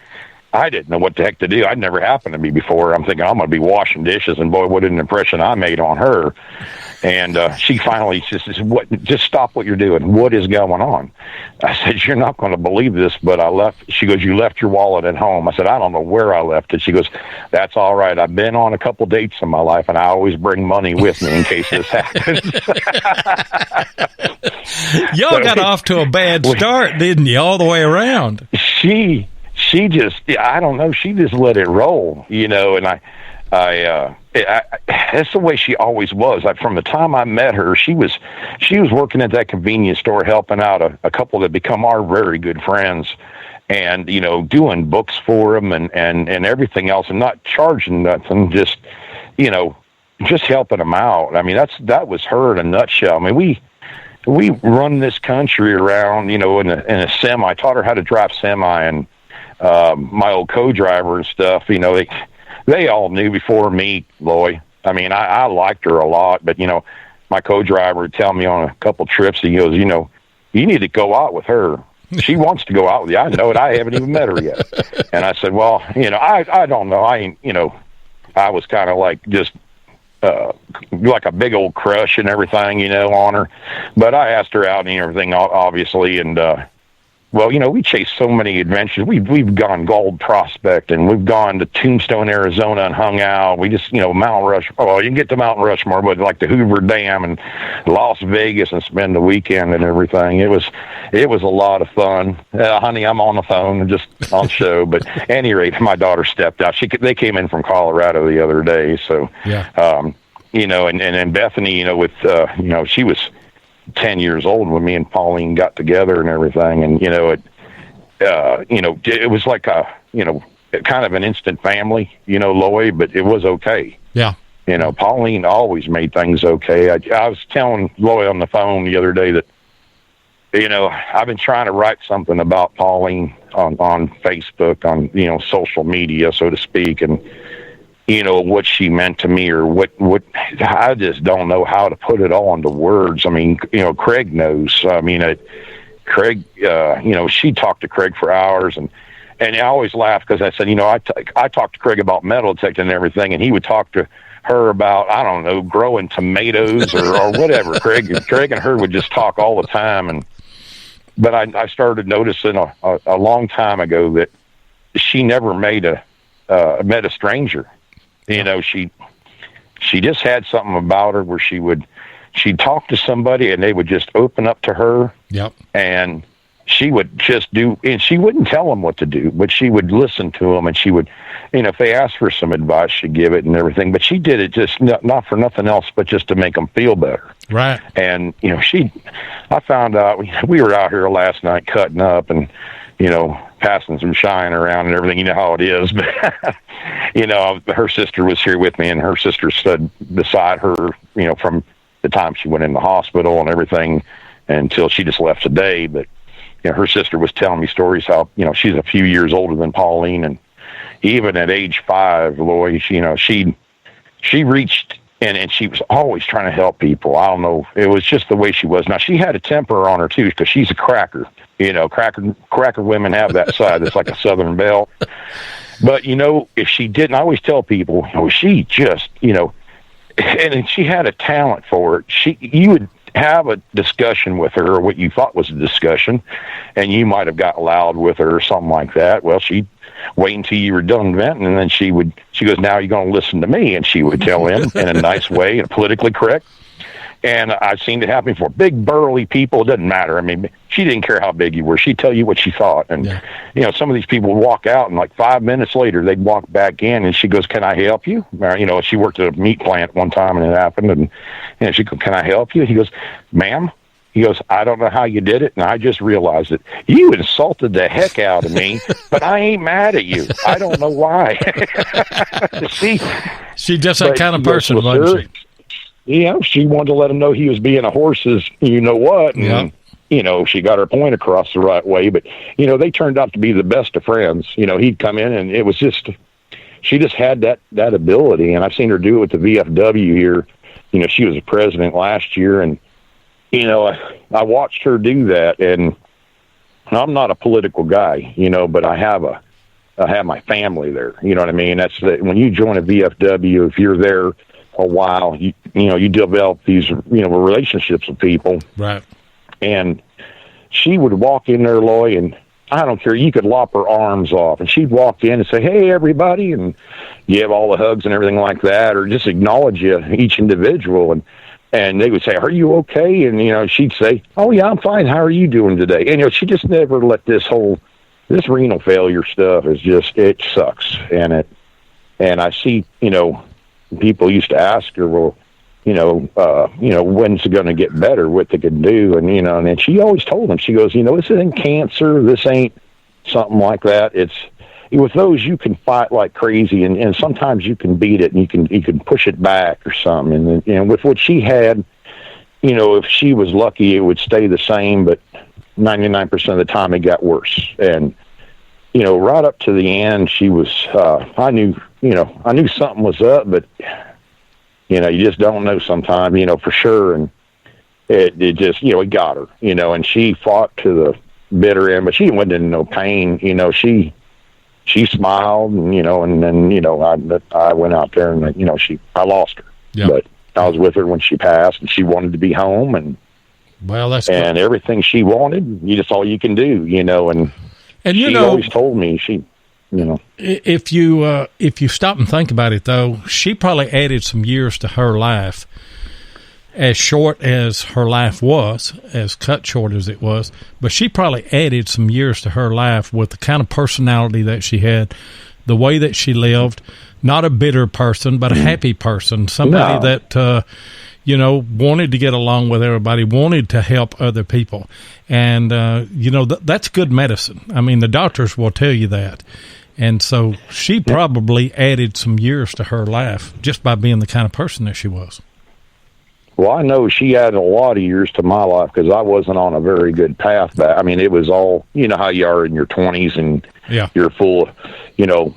I didn't know what the heck to do. I'd never happened to me before. I'm thinking I'm going to be washing dishes, and boy, what an impression I made on her. And she finally says, just stop what you're doing. What is going on? I said, you're not going to believe this, but I left. She goes, you left your wallet at home. I said, I don't know where I left it. She goes, that's all right. I've been on a couple dates in my life, and I always bring money with me in case this happens. Y'all got off to a bad start, didn't you, all the way around? She just, I don't know, she just let it roll, and that's the way she always was. From the time I met her, she was working at that convenience store, helping out a couple that become our very good friends, and doing books for them and everything else, and not charging nothing, just helping them out. I mean, that was her in a nutshell. I mean, we run this country around, in a semi. I taught her how to drive semi, and my old co-driver and stuff, they all knew before me, Loy. I mean, I liked her a lot, but, my co-driver would tell me on a couple trips, he goes, you need to go out with her. She wants to go out with you. I know it. I haven't even met her yet. And I said, well, I don't know. I ain't, I was kind of like just like a big old crush and everything, on her. But I asked her out and everything, obviously, and well, we chased so many adventures. We've gone gold prospecting. We've gone to Tombstone, Arizona, and hung out. We just, Mount Rushmore. Well, you can get to Mount Rushmore, but like the Hoover Dam and Las Vegas and spend the weekend and everything. It was a lot of fun. Honey, I'm on the phone, just on show. But at any rate, my daughter stepped out. They came in from Colorado the other day, so yeah. and Bethany, with, she was 10 years old when me and Pauline got together and everything. And, it was like kind of an instant family, Lloyd, but it was okay. Yeah. Pauline always made things okay. I was telling Lloyd on the phone the other day that, I've been trying to write something about Pauline on Facebook, on, social media, so to speak. And, what she meant to me, or what I just don't know how to put it all into words. I mean, Craig knows. I mean, Craig, she talked to Craig for hours, and I always laugh because I said, I talked to Craig about metal detecting and everything, and he would talk to her about, I don't know, growing tomatoes or whatever. Craig and her would just talk all the time. But I started noticing a long time ago that she never met a stranger. She just had something about her where she'd talk to somebody and they would just open up to her. Yep. And she would just and she wouldn't tell them what to do, but she would listen to them, and she would, if they asked for some advice, she'd give it and everything. But she did it just not for nothing else, but just to make them feel better. Right. And, I found out, we were out here last night cutting up and, passing some shine around and everything. You know how it is. But, her sister was here with me, and her sister stood beside her, from the time she went in the hospital and everything until she just left today. But, her sister was telling me stories how, she's a few years older than Pauline. And even at age 5, Lloyd, she reached and she was always trying to help people. I don't know. It was just the way she was. Now, she had a temper on her, too, because she's a cracker. Cracker women have that side. It's like a Southern belle. But, if she didn't, I always tell people, she just, and she had a talent for it. You would have a discussion with her, or what you thought was a discussion, and you might have got loud with her or something like that. Well, she'd wait until you were done venting, and then she goes, now you're going to listen to me. And she would tell him in a nice way and politically correct. And I've seen it happen before. Big, burly people, it doesn't matter. I mean, she didn't care how big you were. She'd tell you what she thought. And, some of these people would walk out, and like 5 minutes later, they'd walk back in, and she goes, can I help you? She worked at a meat plant one time, and it happened. And she goes, can I help you? He goes, ma'am? He goes, I don't know how you did it, and I just realized it. You insulted the heck out of me, but I ain't mad at you. I don't know why. See? She's just that kind of person, wasn't she? She wanted to let him know he was being a horse's you-know-what, and, she got her point across the right way. But, they turned out to be the best of friends. He'd come in, and it was just, she just had that ability, and I've seen her do it with the VFW here. She was a president last year, and, I watched her do that, and I'm not a political guy, but I have my family there. You know what I mean? That's when you join a VFW, if you're there a while, you develop these, relationships with people. Right. And she would walk in there, Lloyd, and I don't care, you could lop her arms off, and she'd walk in and say, hey, everybody, and give all the hugs and everything like that, or just acknowledge each individual. And they would say, are you okay? And, she'd say, oh, yeah, I'm fine. How are you doing today? And, she just never let this renal failure stuff it sucks. And I see, people used to ask her, well, when's it going to get better, what they can do? And, and then she always told them, she goes, this isn't cancer. This ain't something like that. With those, you can fight like crazy, and sometimes you can beat it, and you can push it back or something. And with what she had, if she was lucky, it would stay the same, but 99% of the time it got worse. And, right up to the end, she was, I knew something was up, but, you just don't know sometimes, for sure. And it just, it got her, and she fought to the bitter end, but she went into no pain. She smiled, and, and then, I went out there and, I lost her. Yep. But I was with her when she passed, and she wanted to be home, and and everything she wanted, just all you can do, and she always told me, if you stop and think about it, though, she probably added some years to her life. As short as her life was, as cut short as it was, but she probably added some years to her life with the kind of personality that she had, the way that she lived, not a bitter person, but a happy person, somebody that, wanted to get along with everybody, wanted to help other people. And, that's good medicine. I mean, the doctors will tell you that. And so she probably added some years to her life just by being the kind of person that she was. Well, I know she added a lot of years to my life because I wasn't on a very good path back. I mean, it was all, how you are in your 20s and you're full of,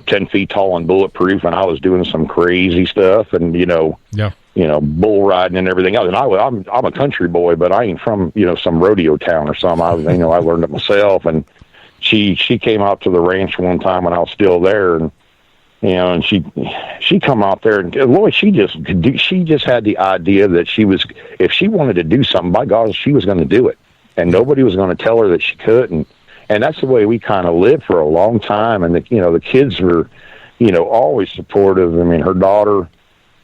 10 feet tall and bulletproof, and I was doing some crazy stuff and, bull riding and everything else. And I'm a country boy, but I ain't from, some rodeo town or something. I learned it myself. And she came out to the ranch one time when I was still there, and she come out there, and Lloyd, she just had the idea that if she wanted to do something, by God, she was going to do it, and nobody was going to tell her that she couldn't. And that's the way we kind of lived for a long time. And the kids were, always supportive. I mean, her daughter,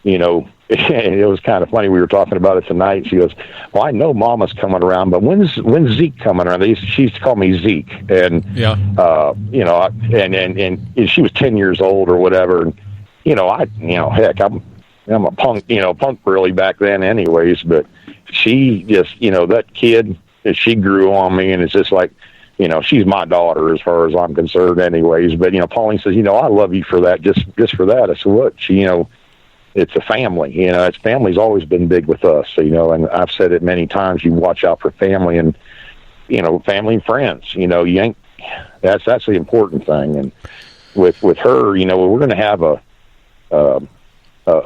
it was kind of funny. We were talking about it tonight. She goes, "Well, I know Mama's coming around, but when's Zeke coming around?" She used to call me Zeke, and and she was 10 years old or whatever. And heck, I'm a punk really back then, anyways. But she just, that kid, she grew on me, and it's just like, she's my daughter as far as I'm concerned, anyways. But Pauline says, I love you for that, just for that. I said, what? It's a family, it's family's always been big with us, and I've said it many times, you watch out for family and, family and friends, that's the important thing. And with her, we're going to have a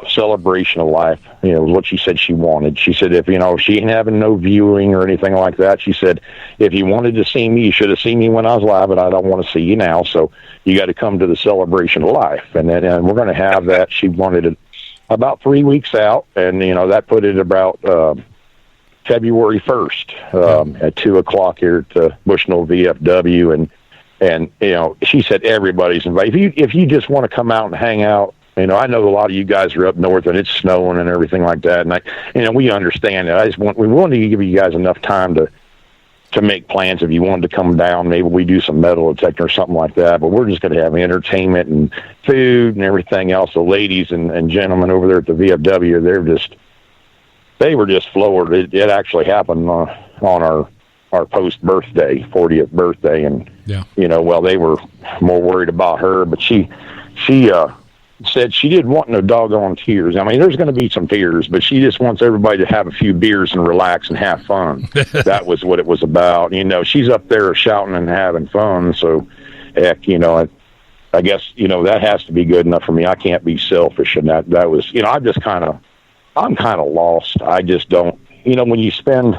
celebration of life, what she said she wanted. She said, if she ain't having no viewing or anything like that, she said, if you wanted to see me, you should have seen me when I was live, but I don't want to see you now. So you got to come to the celebration of life. And we're going to have that. She wanted it about 3 weeks out, and that put it about February 1st at 2:00 here at Bushnell VFW, and she said everybody's invited. If you just want to come out and hang out, I know a lot of you guys are up north and it's snowing and everything like that, and we understand it. We wanted to give you guys enough time to make plans. If you wanted to come down, maybe we do some metal detecting or something like that, but we're just going to have entertainment and food and everything else. The ladies and gentlemen over there at the VFW, they were just floored. It actually happened on our post-birthday, 40th birthday, and they were more worried about her, but she said she didn't want no doggone tears. I mean, there's going to be some tears, but she just wants everybody to have a few beers and relax and have fun. That was what it was about. She's up there shouting and having fun. So, heck, I guess, that has to be good enough for me. I can't be selfish. And that was, I'm kind of lost. I just don't, when you spend,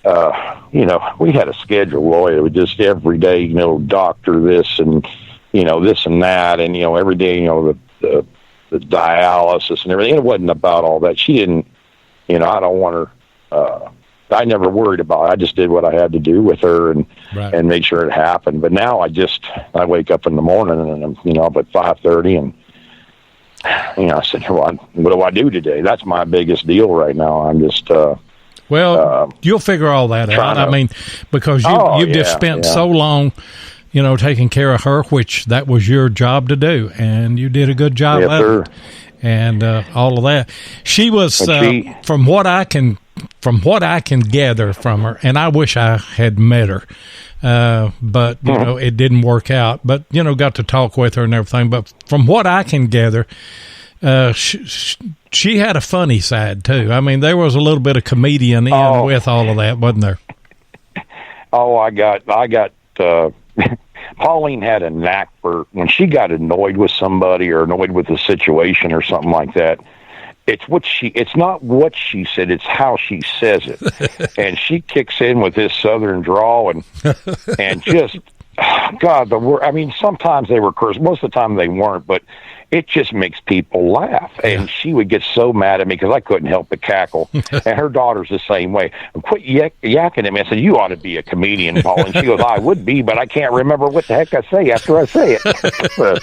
we had a schedule, Lloyd. It was just every day, doctor this and, this and that, and every day, the dialysis and everything. It wasn't about all that. She didn't, I don't want her. I never worried about it. I just did what I had to do with her and made sure it happened. But now I wake up in the morning and I'm up at 5:30 and I said, well, what do I do today? That's my biggest deal right now. I'm just. You'll figure all that out. I mean, because you've just spent so long. Taking care of her, which that was your job to do, and you did a good job of it, and all of that. She was, from what I can gather from her, and I wish I had met her, but it didn't work out. But got to talk with her and everything. But from what I can gather, she had a funny side too. I mean, there was a little bit of comedian in with all of that, wasn't there? I got. Pauline had a knack for when she got annoyed with somebody or annoyed with a situation or something like that. It's not what she said, it's how she says it. And she kicks in with this southern drawl and just, God, the word, I mean, sometimes they were cursed. Most of the time they weren't, but it just makes people laugh. And she would get so mad at me because I couldn't help but cackle. And her daughter's the same way. Quit yakking at me. I said, you ought to be a comedian, Paul. And she goes, I would be, but I can't remember what the heck I say after I say it.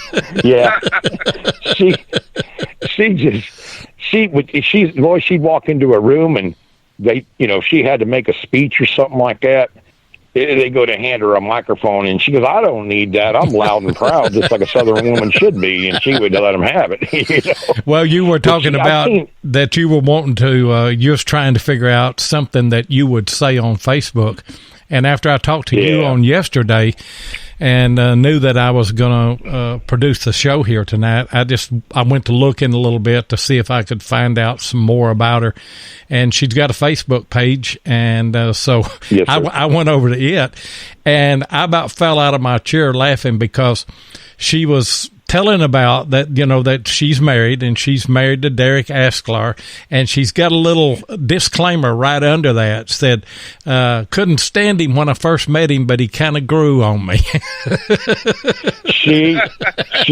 She'd walk into a room and she had to make a speech or something like that. they go to hand her a microphone, and she goes, "I don't need that. I'm loud and proud, just like a Southern woman should be." And she would let them have it. You know? Well, you were talking about that you were wanting to, you was trying to figure out something that you would say on Facebook. And after I talked to you on yesterday and knew that I was going to produce the show here tonight, I went to look in a little bit to see if I could find out some more about her. And she's got a Facebook page, and so I went over to it, and I about fell out of my chair laughing because she was telling about that, you know, that she's married, and she's married to Derek Asklar, and she's got a little disclaimer right under that, said, couldn't stand him when I first met him, but he kind of grew on me. She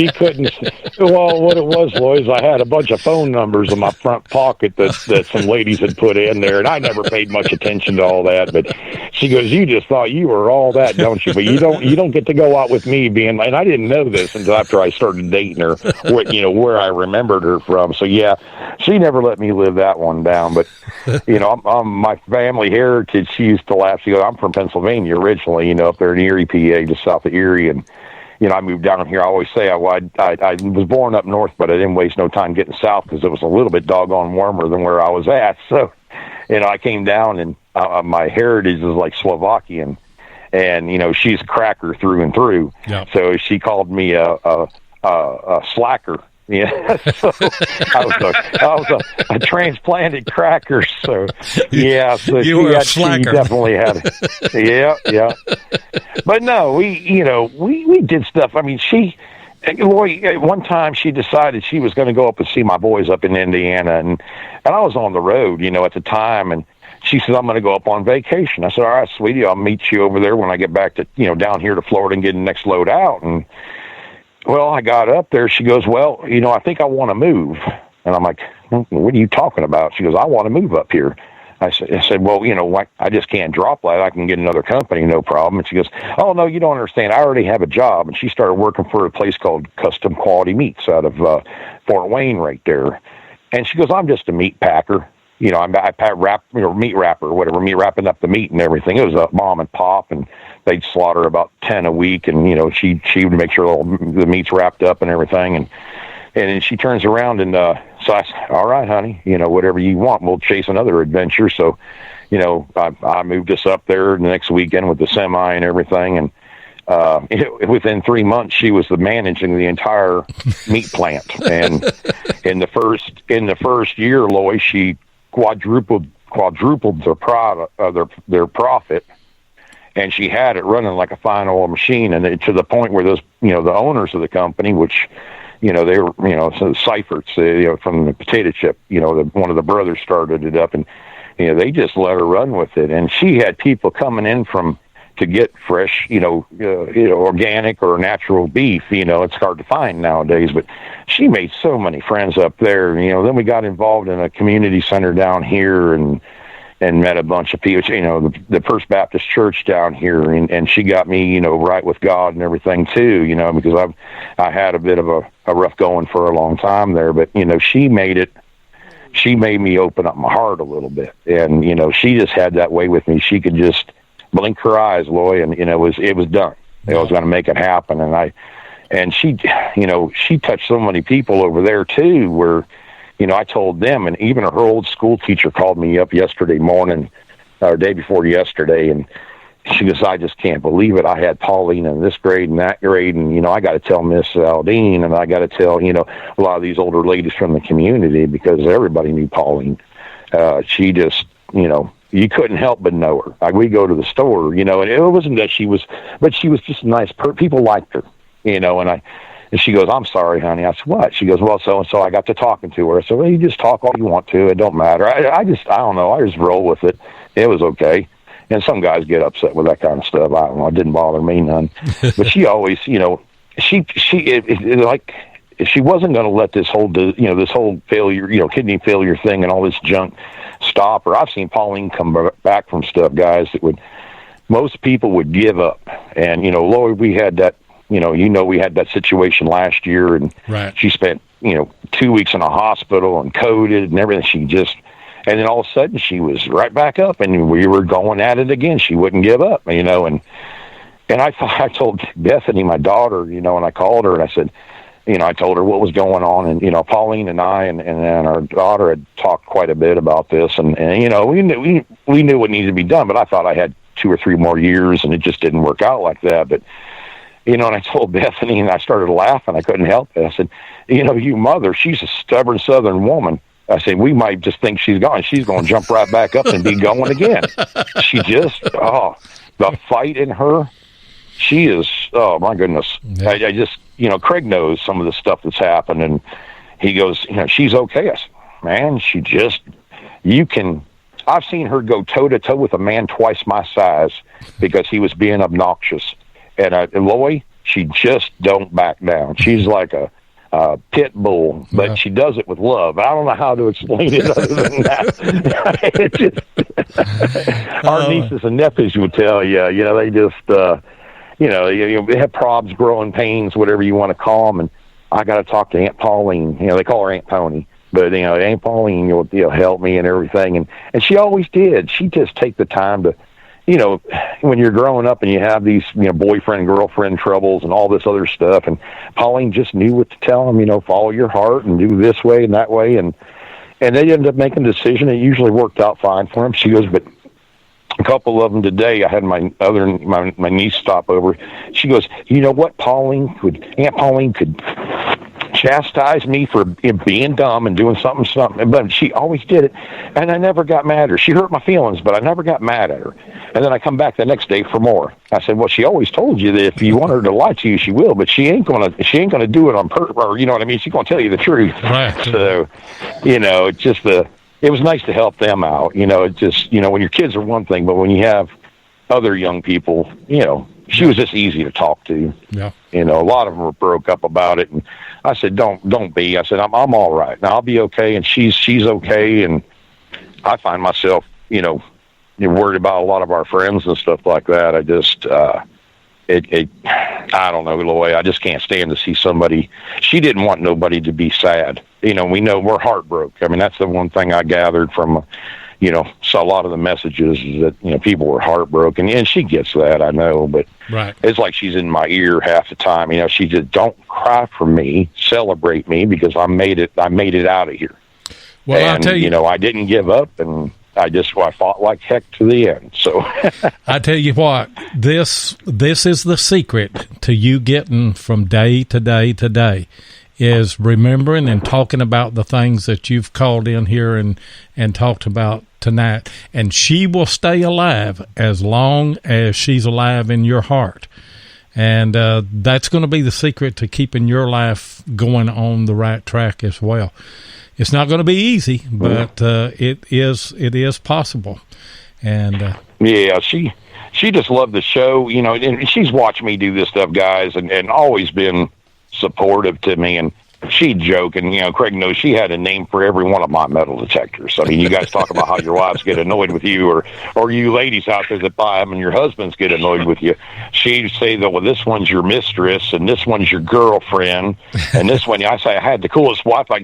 couldn't. Well, what it was I had a bunch of phone numbers in my front pocket that some ladies had put in there, and I never paid much attention to all that. But she goes, "You just thought you were all that, don't you? But you don't get to go out with me being." And I didn't know this until after I started dating her, where I remembered her from. So yeah, she never let me live that one down. But you know, I'm my family heritage. She used to laugh. She goes, "I'm from Pennsylvania originally, you know, up there in Erie, PA, just south of Erie, and." You know, I moved down here. I always say I was born up north, but I didn't waste no time getting south because it was a little bit doggone warmer than where I was at. So, you know, I came down, and my heritage is like Slovakian, and you know, she's a cracker through and through. Yep. So she called me a slacker. Yeah, so I was a transplanted cracker. So yeah, so you were a slacker. She definitely had it. Yeah. But no, we did stuff. I mean, one time she decided she was going to go up and see my boys up in Indiana, and I was on the road, you know, at the time, and she said, "I'm going to go up on vacation." I said, "All right, sweetie, I'll meet you over there when I get back to, you know, down here to Florida and get the next load out." And well, I got up there. She goes, "Well, you know, I think I want to move." And I'm like, "What are you talking about?" She goes, "I want to move up here." I said, "Well, you know, I just can't drop that. I can get another company, no problem." And she goes, "Oh, no, you don't understand. I already have a job." And she started working for a place called Custom Quality Meats out of Fort Wayne right there. And she goes, "I'm just a meat packer. You know, meat wrapper, whatever, meat wrapping up the meat and everything." It was a mom and pop, and they'd slaughter about 10 a week, and you know, she would make sure all the meat's wrapped up and everything. And then she turns around, and so I said, "All right, honey, you know, whatever you want, we'll chase another adventure." So, you know, I moved us up there the next weekend with the semi and everything, and within 3 months, she was managing the entire meat plant. And in the first year, Lois, she quadrupled their profit, and she had it running like a fine oil machine, and to the point where those, you know, the owners of the company, which, you know, they were, you know, so Seifert's, you know, from the potato chip, you know, one of the brothers started it up, and you know, they just let her run with it. And she had people coming in to get fresh, you know, organic or natural beef. You know, it's hard to find nowadays, but she made so many friends up there. You know, then we got involved in a community center down here, and met a bunch of people, you know, the First Baptist Church down here, and she got me, you know, right with God and everything too, you know, because I had a bit of a rough going for a long time there, but you know, she made me open up my heart a little bit, and you know, she just had that way with me. She could just blink her eyes, Loy, and you know, it was done. I was going to make it happen, and she, you know, she touched so many people over there too, where, you know, I told them, and even her old school teacher called me up yesterday morning, or day before yesterday, and she goes, "I just can't believe it. I had Pauline in this grade and that grade, and, you know, I got to tell Miss Aldine, and I got to tell, you know, a lot of these older ladies from the community, because everybody knew Pauline. She just, you know, you couldn't help but know her. Like, we go to the store, you know, and it wasn't that she was, but she was just a nice people liked her, you know, and she goes, "I'm sorry, honey." I said, "What?" She goes, "Well, so-and-so." I got to talking to her. I said, "Well, you just talk all you want to. It don't matter." I don't know. I just roll with it. It was okay. And some guys get upset with that kind of stuff. I don't know. It didn't bother me none. But she always, you know, she like, she wasn't going to let this whole failure, you know, kidney failure thing and all this junk stop her. I've seen Pauline come back from stuff, guys, most people would give up. And, you know, Lloyd, we had that, we had that situation last year, and right. She spent, 2 weeks in a hospital and coded and everything. And then all of a sudden she was right back up, and we were going at it again. She wouldn't give up, you know, and I told Bethany, my daughter, you know, and I called her and I said, you know, I told her what was going on, and, you know, Pauline and I and our daughter had talked quite a bit about this, and you know, we knew what needed to be done, but I thought I had 2 or 3 more years, and it just didn't work out like that. But, you know, and I told Bethany, and I started laughing. I couldn't help it. I said, you know, you mother, she's a stubborn Southern woman. I said, we might just think she's gone. She's going to jump right back up and be going again. She just, the fight in her, she is, oh my goodness. Yeah. I just, you know, Craig knows some of the stuff that's happened, and he goes, you know, she's okay. I said, man, she just, I've seen her go toe to toe with a man twice my size because he was being obnoxious. And Loy, she just don't back down. She's like a pit bull, but she does it with love. I don't know how to explain it other than that. It just, our nieces and nephews would tell you, you know, they just, you know, they have probs, growing pains, whatever you want to call them. And I got to talk to Aunt Pauline. You know, they call her Aunt Pony, but you know, Aunt Pauline, you'll help me and everything. And she always did. She just take the time to, you know, when you're growing up and you have these, you know, boyfriend, girlfriend troubles and all this other stuff. And Pauline just knew what to tell them, you know, follow your heart and do this way and that way. And they ended up making a decision. It usually worked out fine for them. She goes, but a couple of them today, I had my niece stop over. She goes, you know what, Aunt Pauline could chastise me for being dumb and doing something, but she always did it, and I never got mad at her. She hurt my feelings, but I never got mad at her. And then I come back the next day for more. I said, well, she always told you that if you want her to lie to you, she will, but she ain't gonna do it on purpose, or you know what I mean? She's gonna tell you the truth. Right. So, you know, it's just it was nice to help them out. You know, it just, you know, when your kids are one thing, but when you have other young people, you know, she was just easy to talk to. Yeah. You know, a lot of them were broke up about it, and I said, don't be. I said, I'm all right. Now I'll be okay, and she's okay. And I find myself, you know, worried about a lot of our friends and stuff like that. I just, I don't know, Loy. I just can't stand to see somebody. She didn't want nobody to be sad. You know, we know we're heartbroken. I mean, that's the one thing I gathered from, you know, saw a lot of the messages is that, you know, people were heartbroken, and she gets that, I know, but right. It's like she's in my ear half the time. You know, she just, don't cry for me, celebrate me, because I made it out of here. Well, and, I'll tell you know, I didn't give up, and I fought like heck to the end. So I tell you what, this is the secret to you getting from day to day to day, is remembering and talking about the things that you've called in here and talked about tonight. And she will stay alive as long as she's alive in your heart. And that's going to be the secret to keeping your life going on the right track as well. It's not going to be easy, but it is possible. And yeah, she just loved the show, you know, and she's watched me do this stuff, guys, and always been supportive to me. And she'd joke, and, you know, Craig knows she had a name for every one of my metal detectors. I mean, you guys talk about how your wives get annoyed with you, or you ladies out there that buy them and your husbands get annoyed with you. She'd say, though, well, this one's your mistress, and this one's your girlfriend, and this one, I say, I had the coolest wife. I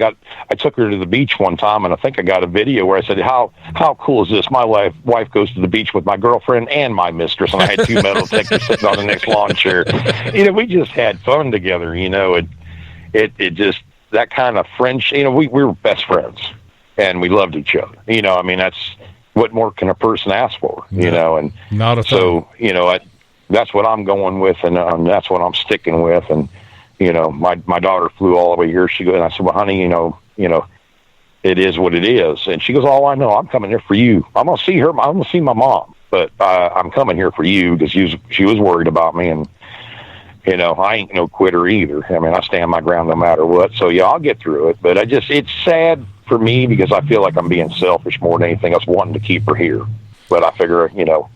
took her to the beach one time, and I think I got a video where I said, how cool is this? My wife goes to the beach with my girlfriend and my mistress, and I had 2 metal detectors sitting on the next lawn chair. You know, we just had fun together, you know, It just, that kind of friendship, you know, we were best friends, and we loved each other. You know, I mean, that's, what more can a person ask for, you know? And not a so, you know, that's what I'm going with, and that's what I'm sticking with. And, you know, my daughter flew all the way here. She goes, and I said, well, honey, you know, it is what it is. And she goes, oh, I know, I'm coming here for you. I'm going to see her. I'm going to see my mom, but I'm coming here for you, because she was worried about me. And, you know, I ain't no quitter either. I mean, I stand my ground no matter what. So, yeah, I'll get through it. But it's sad for me, because I feel like I'm being selfish more than anything else, wanting to keep her here. But I figure, you know,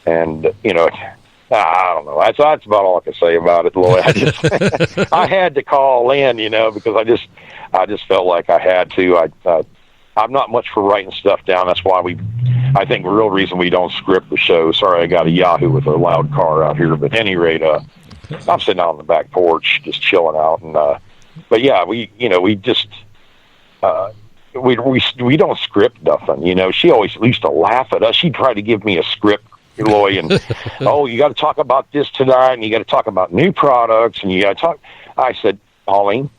and, you know, I don't know. That's about all I can say about it, Lloyd. I had to call in, you know, because I just felt like I had to. I'm not much for writing stuff down. That's why I think the real reason we don't script the show. Sorry, I got a Yahoo with a loud car out here. But at any rate, I'm sitting out on the back porch, just chilling out. And, but yeah, we just, we don't script nothing. You know, she always used to laugh at us. She'd try to give me a script, Loy, and oh, you got to talk about this tonight, and you got to talk about new products, and you got to talk. I said, Pauline,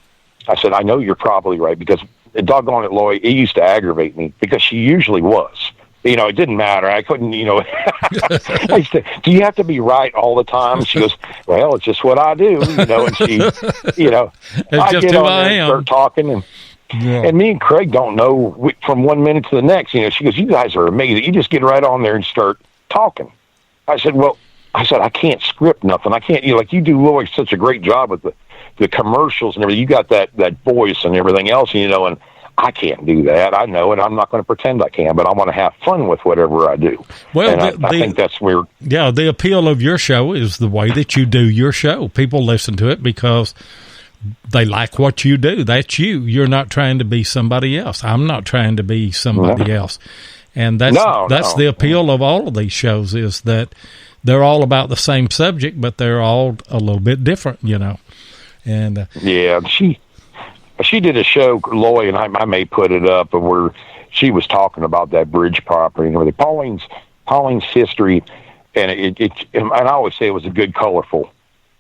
I said, I know you're probably right, because doggone it, Loy, it used to aggravate me because she usually was. You know, it didn't matter. I couldn't, you know. I used to, do you have to be right all the time? She goes, well, it's just what I do, you know. And she, you know, I get on there and start talking, and me and Craig don't know from 1 minute to the next. You know, she goes, you guys are amazing. You just get right on there and start talking. I said, well, I can't script nothing. I can't, you know, like you do, Lloyd, such a great job with the commercials and everything. You got that voice and everything else, you know, and I can't do that. I know, and I'm not going to pretend I can, but I want to have fun with whatever I do. Well, I think that's where... Yeah, the appeal of your show is the way that you do your show. People listen to it because they like what you do. That's you. You're not trying to be somebody else. I'm not trying to be somebody else. And that's the appeal of all of these shows, is that they're all about the same subject, but they're all a little bit different, you know. And yeah, she did a show, Loy, and I may put it up, where she was talking about that bridge property and everything. Pauline's history, and and I always say it was a good, colorful.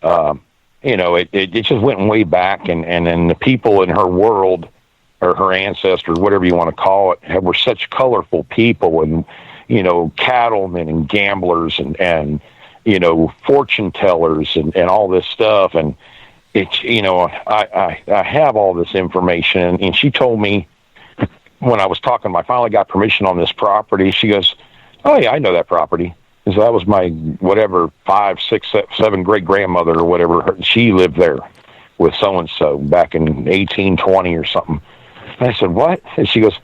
You know, it just went way back, and then the people in her world, or her ancestors, whatever you want to call it, were such colorful people, and you know, cattlemen and gamblers and you know, fortune tellers and all this stuff. And it's, you know, I have all this information, and she told me when I was talking, I finally got permission on this property. She goes, oh yeah, I know that property. So that was my, whatever, 5, 6, 7 great grandmother or whatever. She lived there with so-and-so back in 1820 or something. And I said, what? And she goes,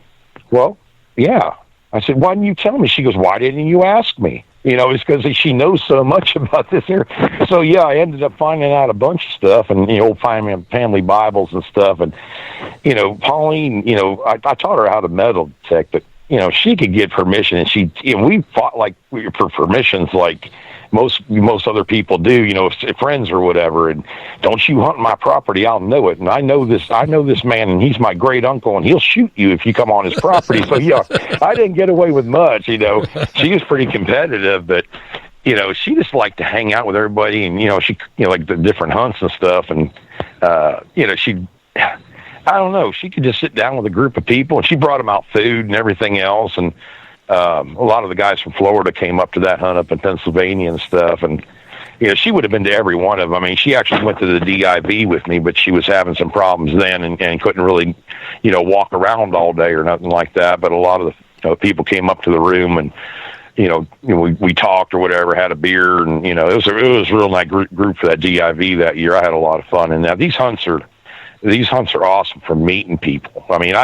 well, yeah. I said, why didn't you tell me? She goes, why didn't you ask me? You know, it's because she knows so much about this here. So, yeah, I ended up finding out a bunch of stuff, and, you know, family Bibles and stuff. And, you know, Pauline, you know, I taught her how to metal detect, but, you know, she could get permission, and we fought like for permissions like most other people do, you know, friends or whatever. And don't you hunt my property, I'll know it. And I know this man, and he's my great uncle, and he'll shoot you if you come on his property. So yeah, I didn't get away with much, you know. She was pretty competitive, but you know, she just liked to hang out with everybody, and you know, she, you know, like the different hunts and stuff. And you know, I don't know, she could just sit down with a group of people, and she brought them out food and everything else. And a lot of the guys from Florida came up to that hunt up in Pennsylvania and stuff. And, you know, she would have been to every one of them. I mean, she actually went to the DIV with me, but she was having some problems then and couldn't really, you know, walk around all day or nothing like that. But a lot of the people came up to the room, and, you know, we talked or whatever, had a beer, and, you know, it was a real nice group for that DIV that year. I had a lot of fun. And now these hunts are awesome for meeting people. I mean,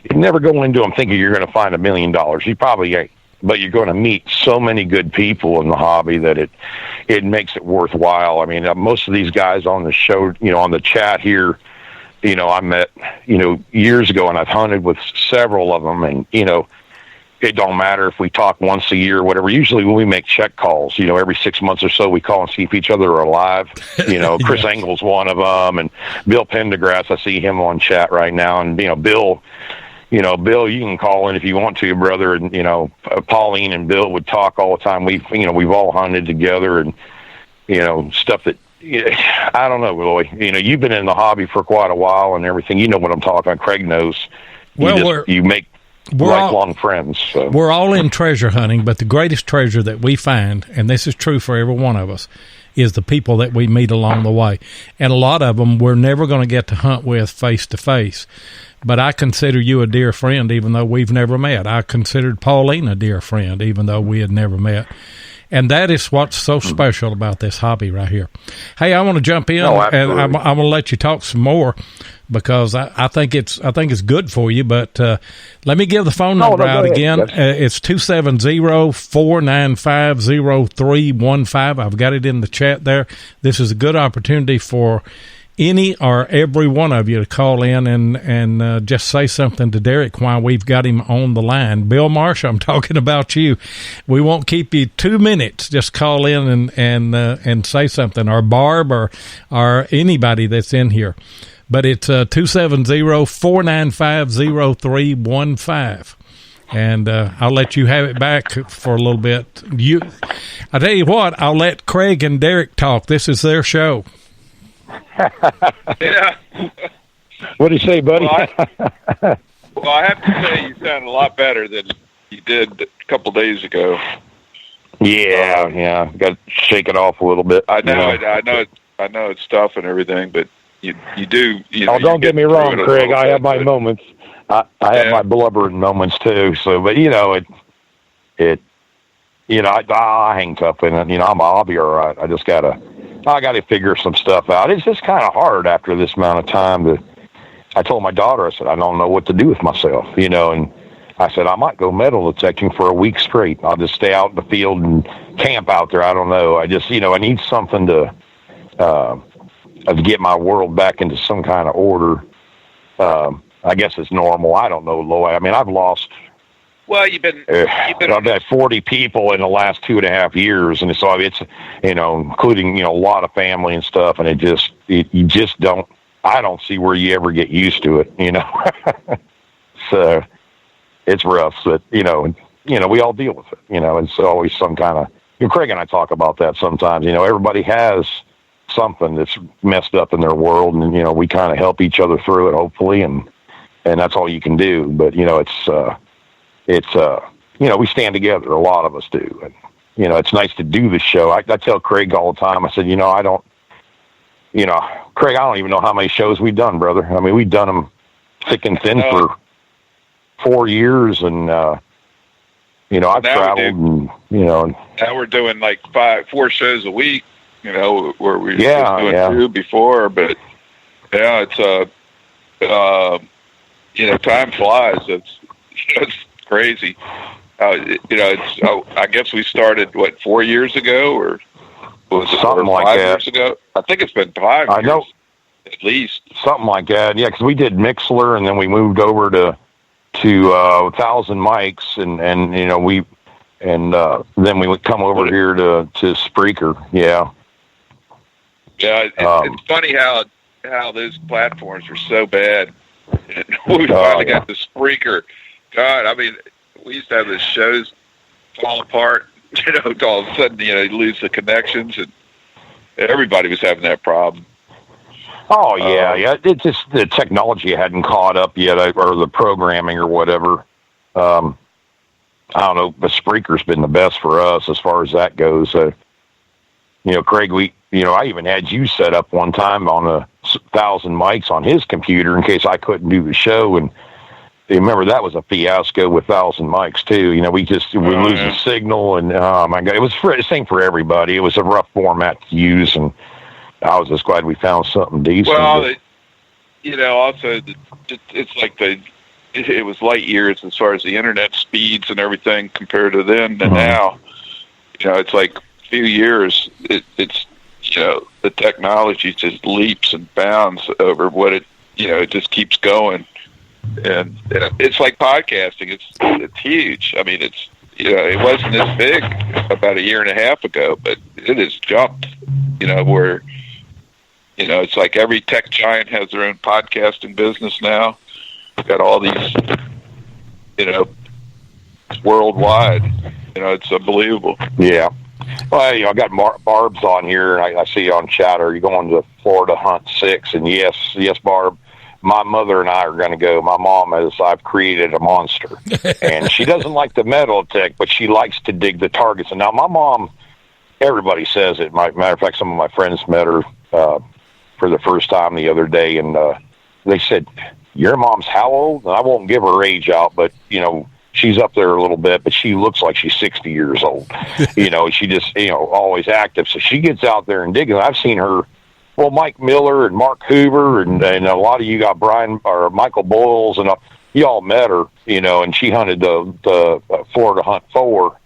you never go into them thinking you're going to find $1 million. You probably ain't, but you're going to meet so many good people in the hobby that it makes it worthwhile. I mean, most of these guys on the show, you know, on the chat here, you know, I met, you know, years ago, and I've hunted with several of them, and, you know, it don't matter if we talk once a year or whatever. Usually when we make check calls, you know, every 6 months or so, we call and see if each other are alive. You know, Chris Engel's one of them, and Bill Pendergrass, I see him on chat right now. And, you know, Bill, you can call in if you want to, brother. And, you know, Pauline and Bill would talk all the time. We've all hunted together, and, you know, stuff that, I don't know, Roy, you know, you've been in the hobby for quite a while and everything. You know what I'm talking about. Craig knows. You make lifelong friends. So. We're all in treasure hunting, but the greatest treasure that we find, and this is true for every one of us, is the people that we meet along the way. And a lot of them we're never going to get to hunt with face to face. But I consider you a dear friend, even though we've never met. I considered Pauline a dear friend, even though we had never met. And that is what's so special about this hobby right here. Hey, I want to jump in, and I'm going to let you talk some more, because I think it's good for you. But let me give the phone number out again. It's 270-495-0315. I've got it in the chat there. This is a good opportunity for any or every one of you to call in and just say something to Derek while we've got him on the line. Bill Marsh, I'm talking about you. We won't keep you 2 minutes. Just call in and say something, or Barb or anybody that's in here. but it's 270-495-0315. And I'll let you have it back for a little bit. I tell you what, I'll let Craig and Derek talk. This is their show. Yeah. What do you say, buddy? Well, I have to say you sound a lot better than you did a couple days ago. Yeah. Got to shake it off a little bit. I know it's tough and everything, but you do. Don't get me wrong, Craig. I have my moments. I have my blubbering moments too. So, but I hang tough in it. I'll be all right. I gotta figure some stuff out. It's just kind of hard after this amount of time. I told my daughter, I said, I don't know what to do with myself, and I said, I might go metal detecting for a week straight. I'll just stay out in the field and camp out there. I don't know. I just, I need something to get my world back into some kind of order. I guess it's normal. I don't know, Loy. I mean, I've lost. Well, I've had 40 people in the last 2.5 years, and so it's, including a lot of family and stuff, and you just don't. I don't see where you ever get used to it, So it's rough, but we all deal with it, and it's always some kind of. Craig and I talk about that sometimes. Everybody has something that's messed up in their world, and we kind of help each other through it, hopefully, and that's all you can do. But it's we stand together. A lot of us do, and it's nice to do the show. I tell Craig all the time. I said, I don't. Craig, I don't even know how many shows we've done, brother. I mean, we've done them thick and thin for 4 years, and I've traveled, and now we're doing like 4 shows a week. Where we were just doing 2 before, but it's time flies. It's crazy. I guess we started 4 years ago, or was it something like 5 that? Years ago? I think it's been 5 years. I know, at least something like that. Yeah, because we did Mixler, and then we moved over to 1,000 Mics, and then we would come over here to Spreaker. Yeah. Yeah, it's funny how those platforms are so bad. And we finally got the Spreaker. God, I mean, we used to have the shows fall apart. All of a sudden, you lose the connections, and everybody was having that problem. Oh yeah. It's just the technology hadn't caught up yet, or the programming or whatever. I don't know, but Spreaker's been the best for us as far as that goes. Craig, I even had you set up one time on 1,000 Mics on his computer in case I couldn't do the show, and remember that was a fiasco with 1,000 Mics too. We lose the signal, and oh my God, it was the same for everybody. It was a rough format to use, and I was just glad we found something decent. Well, also it's like it was light years as far as the internet speeds and everything compared to then and now. It's like a few years. It's the technology just leaps and bounds over what it just keeps going. And it's like podcasting. It's huge. I mean, it wasn't this big about 1.5 years ago, but it has jumped. Where it's like every tech giant has their own podcasting business now. We've got all these, worldwide. It's unbelievable. Yeah. Well, I got Barb's on here, and I see you on Chatter. You're going to Florida Hunt 6, and yes, Barb. My mother and I are going to go. My mom I've created a monster, and she doesn't like the metal tech, but she likes to dig the targets. And now my mom, everybody says it. Matter of fact, some of my friends met her for the first time the other day, and they said, "Your mom's how old?" And I won't give her age out, but she's up there a little bit, but she looks like she's 60 years old. She just always active. So she gets out there and digging. I've seen her. Well, Mike Miller and Mark Hoover and a lot of you got Brian or Michael Boyles, and you all met her, and she hunted the Florida Hunt 4,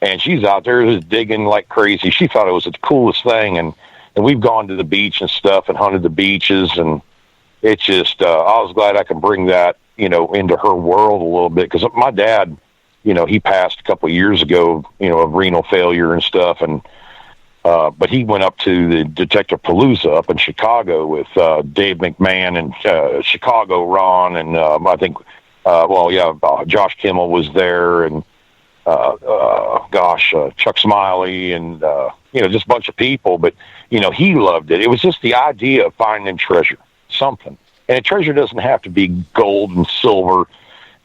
and she's out there just digging like crazy. She thought it was the coolest thing, and we've gone to the beach and stuff and hunted the beaches, and it's just I was glad I could bring that into her world a little bit, because my dad, he passed a couple of years ago, of renal failure and stuff, and But he went up to the Detective Palooza up in Chicago with Dave McMahon and Chicago Ron, and I think, Josh Kimmel was there, and Chuck Smiley, and just a bunch of people. But he loved it. It was just the idea of finding treasure, something, and a treasure doesn't have to be gold and silver.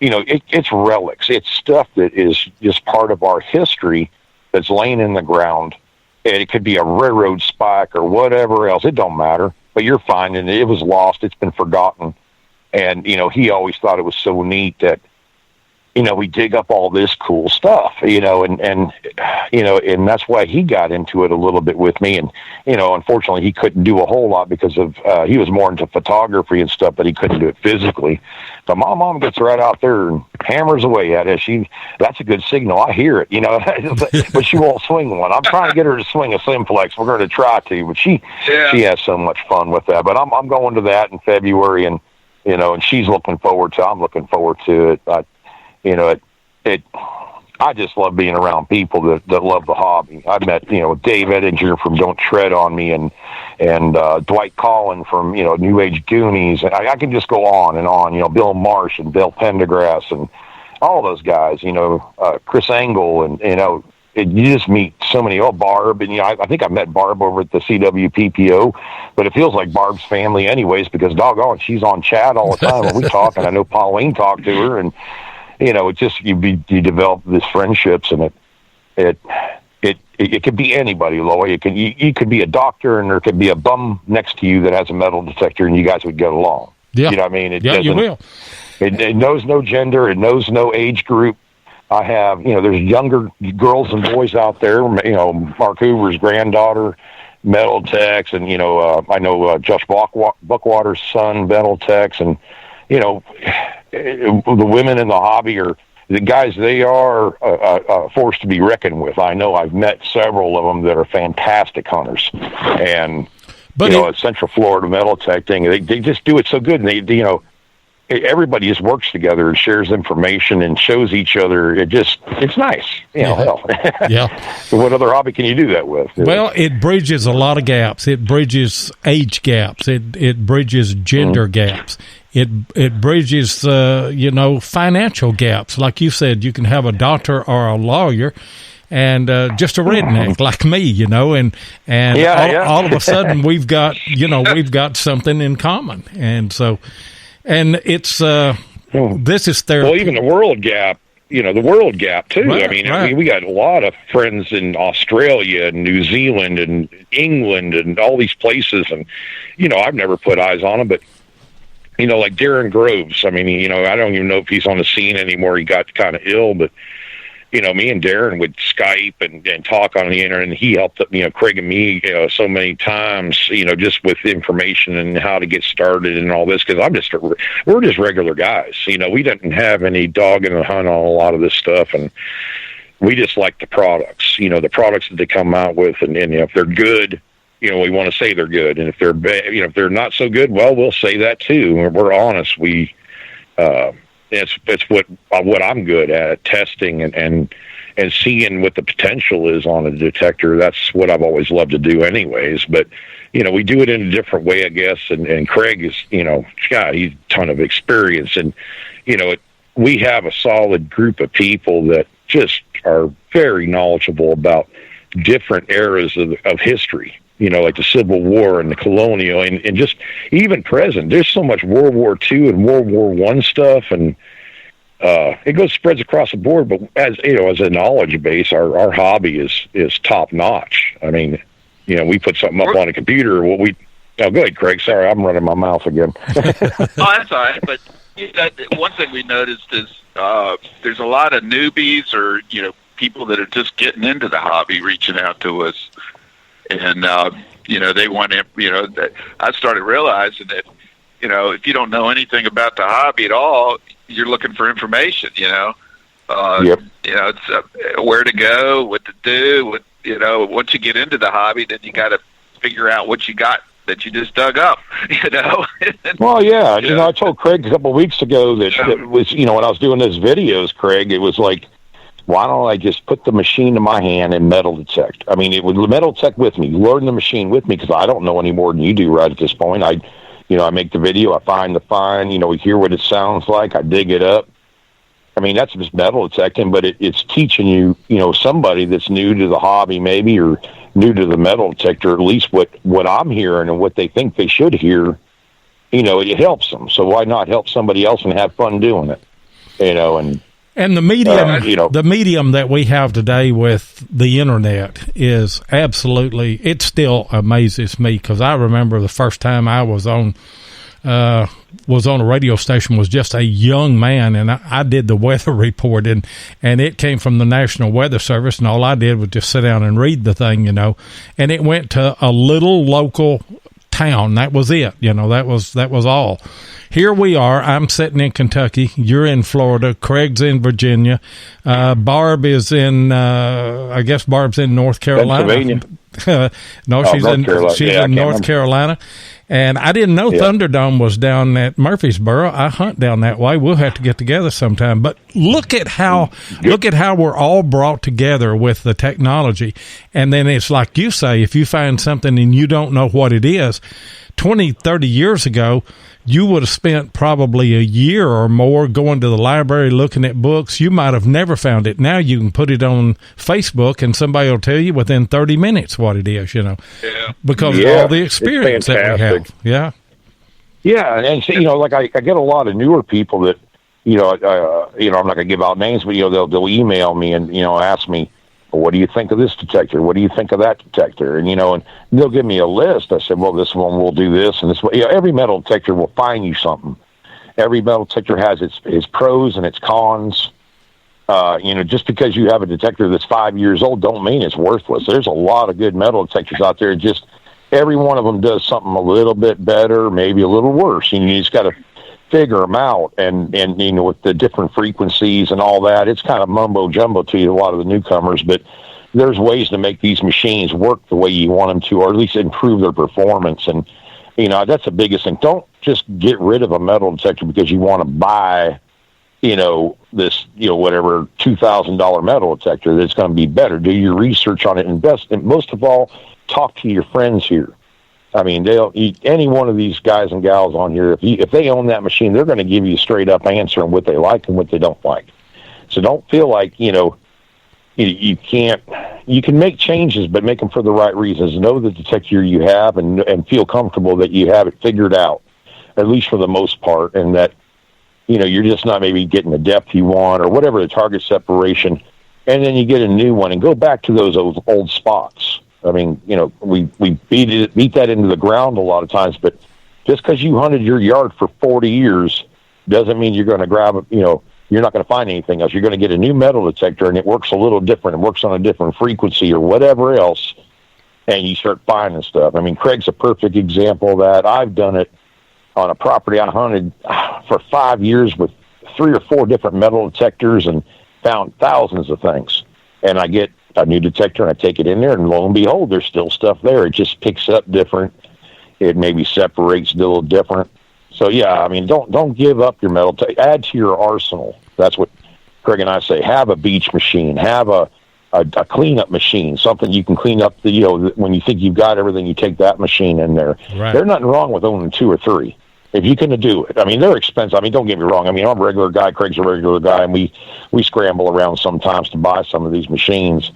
It's relics. It's stuff that is just part of our history that's laying in the ground. And it could be a railroad spike or whatever else. It don't matter. But you're finding it. It was lost. It's been forgotten. And, he always thought it was so neat that, we dig up all this cool stuff, and that's why he got into it a little bit with me. And, unfortunately he couldn't do a whole lot because of, he was more into photography and stuff, but he couldn't do it physically. But my mom gets right out there and hammers away at it. That's a good signal. I hear it, but she won't swing one. I'm trying to get her to swing a Simplex. We're going to try to, but she has so much fun with that. But I'm going to that in February, and, and she's looking forward to, I'm looking forward to it. I just love being around people that love the hobby. I met, Dave Ettinger from Don't Tread on Me, and Dwight Collin from, New Age Goonies. And I can just go on and on, Bill Marsh and Bill Pendergrass and all those guys, Chris Angle, and, you just meet so many, Barb, and, I think I met Barb over at the CWPPO, but it feels like Barb's family anyways, because doggone, she's on chat all the time when we talk, and I know Pauline talked to her, and, it's just, you develop these friendships, and it could be anybody, Loy. You could be a doctor, and there could be a bum next to you that has a metal detector, and you guys would get along. Yeah. You know what I mean? You will. It knows no gender. It knows no age group. I have, there's younger girls and boys out there, Mark Hoover's granddaughter, metal techs, and, I know Josh Buckwater's son, metal techs, and, the women in the hobby are the guys. They are a force to be reckoned with. I know I've met several of them that are fantastic hunters, and at Central Florida Metal Tech thing, they just do it so good. And they everybody just works together and shares information and shows each other. It's nice. Hell. Yeah. What other hobby can you do that with? Well, it bridges a lot of gaps. It bridges age gaps. It bridges gender gaps. It bridges, financial gaps. Like you said, you can have a doctor or a lawyer and just a redneck like me, all of a sudden we've got something in common. And so, and it's, this is therapy. Well, even the world gap, the world gap too. Right, I mean, we got a lot of friends in Australia and New Zealand and England and all these places. And, I've never put eyes on them, but, like Darren Groves. I mean, I don't even know if he's on the scene anymore. He got kind of ill, but, me and Darren would Skype and talk on the internet, and he helped, Craig and me, so many times, just with information and how to get started and all this, because we're just regular guys. We didn't have any dog in the hunt on a lot of this stuff, and we just like the products, the products that they come out with, and if they're good, we want to say they're good, and if they're bad, if they're not so good, well, we'll say that too. We're honest. It's what I'm good at, testing and seeing what the potential is on a detector. That's what I've always loved to do anyways. But, we do it in a different way, I guess. And Craig is, he's a ton of experience. And, we have a solid group of people that just are very knowledgeable about different eras of history. Like the Civil War and the colonial and just even present. There's so much World War II and World War I stuff, and it spreads across the board. But as a knowledge base, our hobby is top notch. I mean, we put something up on a computer. Go ahead, Craig. Sorry, I'm running my mouth again. That's all right. But one thing we noticed is there's a lot of newbies or people that are just getting into the hobby reaching out to us. And, they want to, I started realizing that, if you don't know anything about the hobby at all, you're looking for information, Yep. It's where to go, what to do, once you get into the hobby, then you got to figure out what you got that you just dug up, Well, yeah. I told Craig a couple of weeks ago that it was, when I was doing those videos, Craig, it was like, why don't I just put the machine in my hand and metal detect? I mean, it would metal detect with me, learn the machine with me, because I don't know any more than you do right at this point. I make the video, I find the find, we hear what it sounds like, I dig it up. I mean, that's just metal detecting, but it's teaching you, somebody that's new to the hobby maybe, or new to the metal detector, at least what I'm hearing and what they think they should hear, it helps them. So why not help somebody else and have fun doing it, And the medium, the medium that we have today with the internet is absolutely, it still amazes me, because I remember the first time I was on a radio station was just a young man, and I did the weather report, and it came from the National Weather Service, and all I did was just sit down and read the thing, and it went to a little local town. That was it. That was all. Here we are. I'm sitting in Kentucky. You're in Florida. Craig's in Virginia. Barb is in, I guess Barb's in North Carolina. Pennsylvania. No, she's in North Carolina. And I didn't know Thunderdome was down at Murfreesboro. I hunt down that way. We'll have to get together sometime. But look at how we're all brought together with the technology. And then it's like you say, if you find something and you don't know what it is, 20, 30 years ago, you would have spent probably a year or more going to the library looking at books. You might have never found it. Now you can put it on Facebook and somebody will tell you within 30 minutes what it is, because of all the experience that we have. Yeah. Yeah. And so, like I get a lot of newer people that, I'm not going to give out names, but, they'll email me and, ask me, well, what do you think of this detector? What do you think of that detector? And, and they'll give me a list. I said, well, this one will do this and this one. Every metal detector will find you something. Every metal detector has its pros and its cons. Just because you have a detector that's 5 years old don't mean it's worthless. There's a lot of good metal detectors out there. Just every one of them does something a little bit better, maybe a little worse. You just got to figure them out, and with the different frequencies and all that, it's kind of mumbo jumbo to you, a lot of the newcomers, but there's ways to make these machines work the way you want them to, or at least improve their performance. And that's the biggest thing. Don't just get rid of a metal detector because you want to buy this whatever $2,000 metal detector that's going to be better. Do your research on it, invest, and most of all, talk to your friends here. I mean, any one of these guys and gals on here, if they own that machine, they're going to give you a straight up answer on what they like and what they don't like. So don't feel like, you can make changes, but make them for the right reasons. Know the detector you have and feel comfortable that you have it figured out, at least for the most part, and that, you're just not maybe getting the depth you want or whatever the target separation. And then you get a new one and go back to those old spots. I mean, we beat that into the ground a lot of times, but just because you hunted your yard for 40 years doesn't mean you're going to grab it. You're not going to find anything else. You're going to get a new metal detector, and it works a little different. It works on a different frequency or whatever else, and you start finding stuff. I mean, Craig's a perfect example of that. I've done it on a property I hunted for 5 years with 3 or 4 different metal detectors and found thousands of things. And I get a new detector and I take it in there, and lo and behold, there's still stuff there. It just picks up different. It maybe separates a little different. So yeah, I mean, don't give up your metal. Add to your arsenal. That's what Craig and I say. Have a beach machine. Have a cleanup machine. Something you can clean up. When you think you've got everything, you take that machine in there. Right. There's nothing wrong with owning 2 or 3. If you can do it. I mean, they're expensive. I mean, don't get me wrong. I mean, I'm a regular guy. Craig's a regular guy, and we scramble around sometimes to buy some of these machines.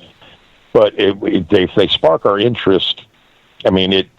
But if they spark our interest, I mean,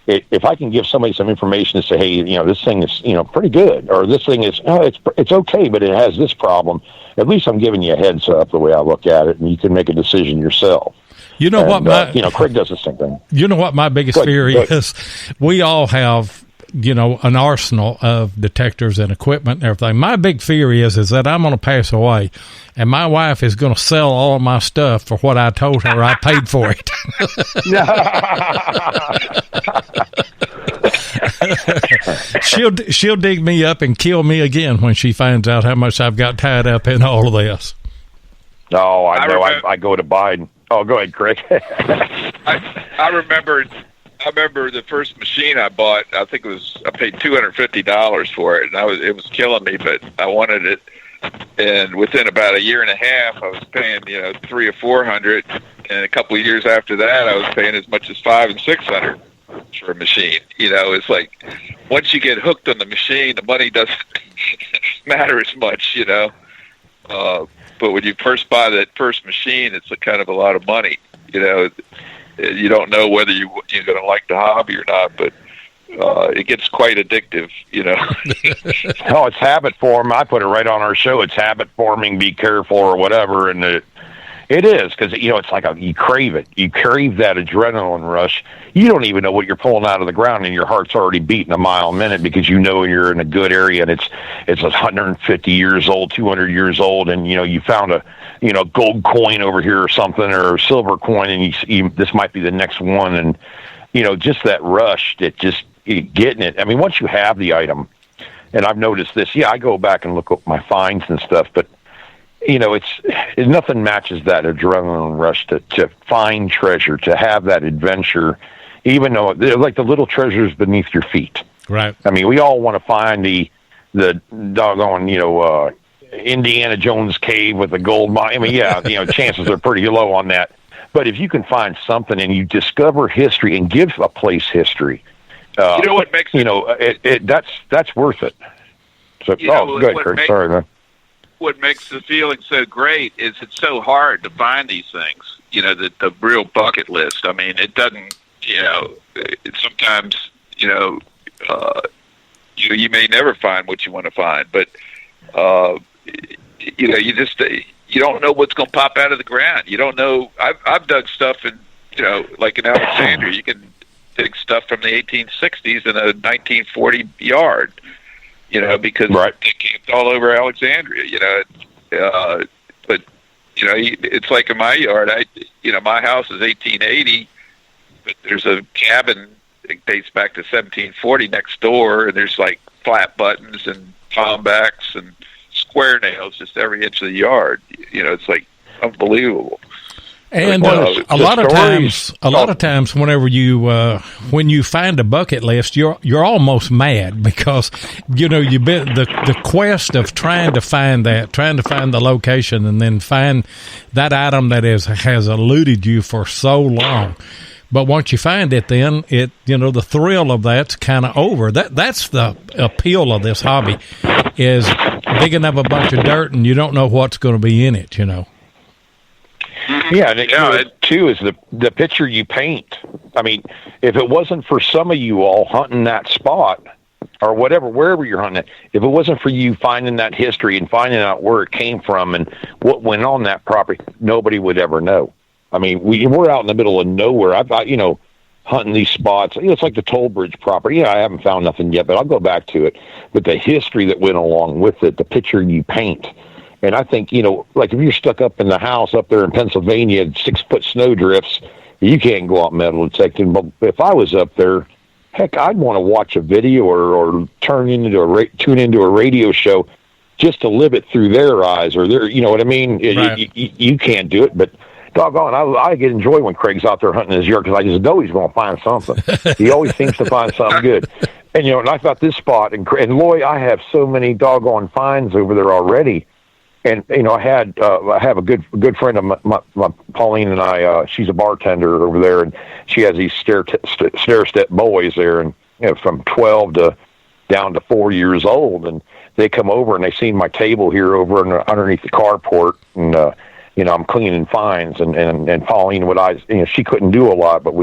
if I can give somebody some information to say, hey, this thing is, pretty good, or this thing is, it's okay, but it has this problem, at least I'm giving you a heads up the way I look at it, and you can make a decision yourself. Craig does the same thing. You know what my biggest fear is? We all have, an arsenal of detectors and equipment and everything. My big fear is that I'm going to pass away, and my wife is going to sell all of my stuff for what I told her I paid for it. She'll dig me up and kill me again when she finds out how much I've got tied up in all of this. No, I know. I go to Biden. Oh, go ahead, Craig. I remember the first machine I bought. I think I paid $250 for it, and it was killing me, but I wanted it. And within about a year and a half, I was paying, $300 or $400. And a couple of years after that, I was paying as much as $500 and $600 for a machine. It's like once you get hooked on the machine, the money doesn't matter as much, But when you first buy that first machine, it's a kind of a lot of money. You don't know whether you're going to like the hobby or not, but it gets quite addictive, Oh, it's habit form. I put it right on our show. It's habit forming. Be careful or whatever, and it is because it's like you crave it. You crave that adrenaline rush. You don't even know what you're pulling out of the ground, and your heart's already beating a mile a minute because you're in a good area, and it's 150 years old, 200 years old, and you found a gold coin over here or something, or a silver coin, and this might be the next one, and just that rush that just getting it. I mean, once you have the item, and I've noticed this. Yeah, I go back and look at my finds and stuff, but it's nothing matches that adrenaline rush to find treasure, to have that adventure, even though they're like the little treasures beneath your feet. Right. I mean, we all want to find the doggone, Indiana Jones cave with the gold mine. I mean, yeah, chances are pretty low on that. But if you can find something and you discover history and give a place history, what makes that's worth it. So, good, Kurt. Sorry, man. What makes the feeling so great is it's so hard to find these things. The real bucket list. I mean, it doesn't. Sometimes you may never find what you want to find, but you don't know what's going to pop out of the ground. You don't know. I've dug stuff in like in Alexandria. You can dig stuff from the 1860s in a 1940 yard. Because right. They camped all over Alexandria. But it's like in my yard. My house is 1880, but there's a cabin that dates back to 1740 next door, and there's like flat buttons and palmbacks and square nails just every inch of the yard. It's like unbelievable. And a lot of times, whenever when you find a bucket list, you're almost mad because you've been the quest of trying to find the location and then find that item that has eluded you for so long. But once you find it, then the thrill of that's kind of over. That's the appeal of this hobby, is digging up a bunch of dirt and you don't know what's going to be in it. Yeah, and too is the picture you paint. I mean, if it wasn't for some of you all hunting that spot or wherever you're hunting it, if it wasn't for you finding that history and finding out where it came from and what went on that property, nobody would ever know. I mean, we're out in the middle of nowhere. I've got, hunting these spots. It's like the Toll Bridge property. Yeah, I haven't found nothing yet, but I'll go back to it. But the history that went along with it, the picture you paint. And I think, like if you're stuck up in the house up there in Pennsylvania, 6-foot snow drifts, you can't go out metal detecting. But if I was up there, heck, I'd want to watch a video or tune into a radio show just to live it through their eyes or their, you know what I mean? Right. You can't do it, but doggone, I get enjoy when Craig's out there hunting his yard because I just know he's going to find something. He always seems to find something good. And, and I thought this spot, and Lloyd, I have so many doggone finds over there already. And I have a good friend of my Pauline and I. She's a bartender over there, and she has these stair step boys there, and from 12 to down to 4 years old, and they come over and they seen my table here over underneath the carport, and I'm cleaning finds, and Pauline she couldn't do a lot, but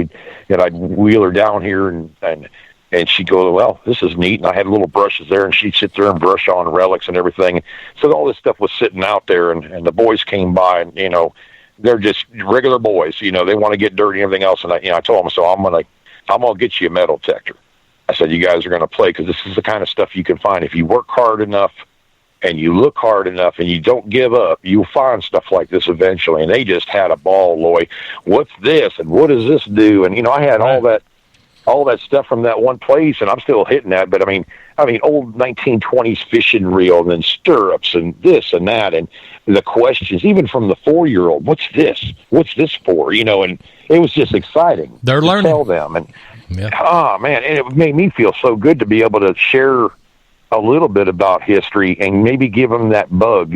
I'd wheel her down here and she'd go, well, this is neat. And I had little brushes there, and she'd sit there and brush on relics and everything. So all this stuff was sitting out there, and the boys came by, and, they're just regular boys. They want to get dirty and everything else. And I told them, so I'm going to get you a metal detector. I said, you guys are going to play because this is the kind of stuff you can find. If you work hard enough and you look hard enough and you don't give up, you'll find stuff like this eventually. And they just had a ball, Lloyd. What's this? And what does this do? And, I had all that stuff from that one place, and I'm still hitting that. But I mean, old 1920s fishing reel, and then stirrups, and this and that, and the questions, even from the 4-year-old, what's this? What's this for? And it was just exciting. They're learning. Tell them, and man, and it made me feel so good to be able to share a little bit about history and maybe give them that bug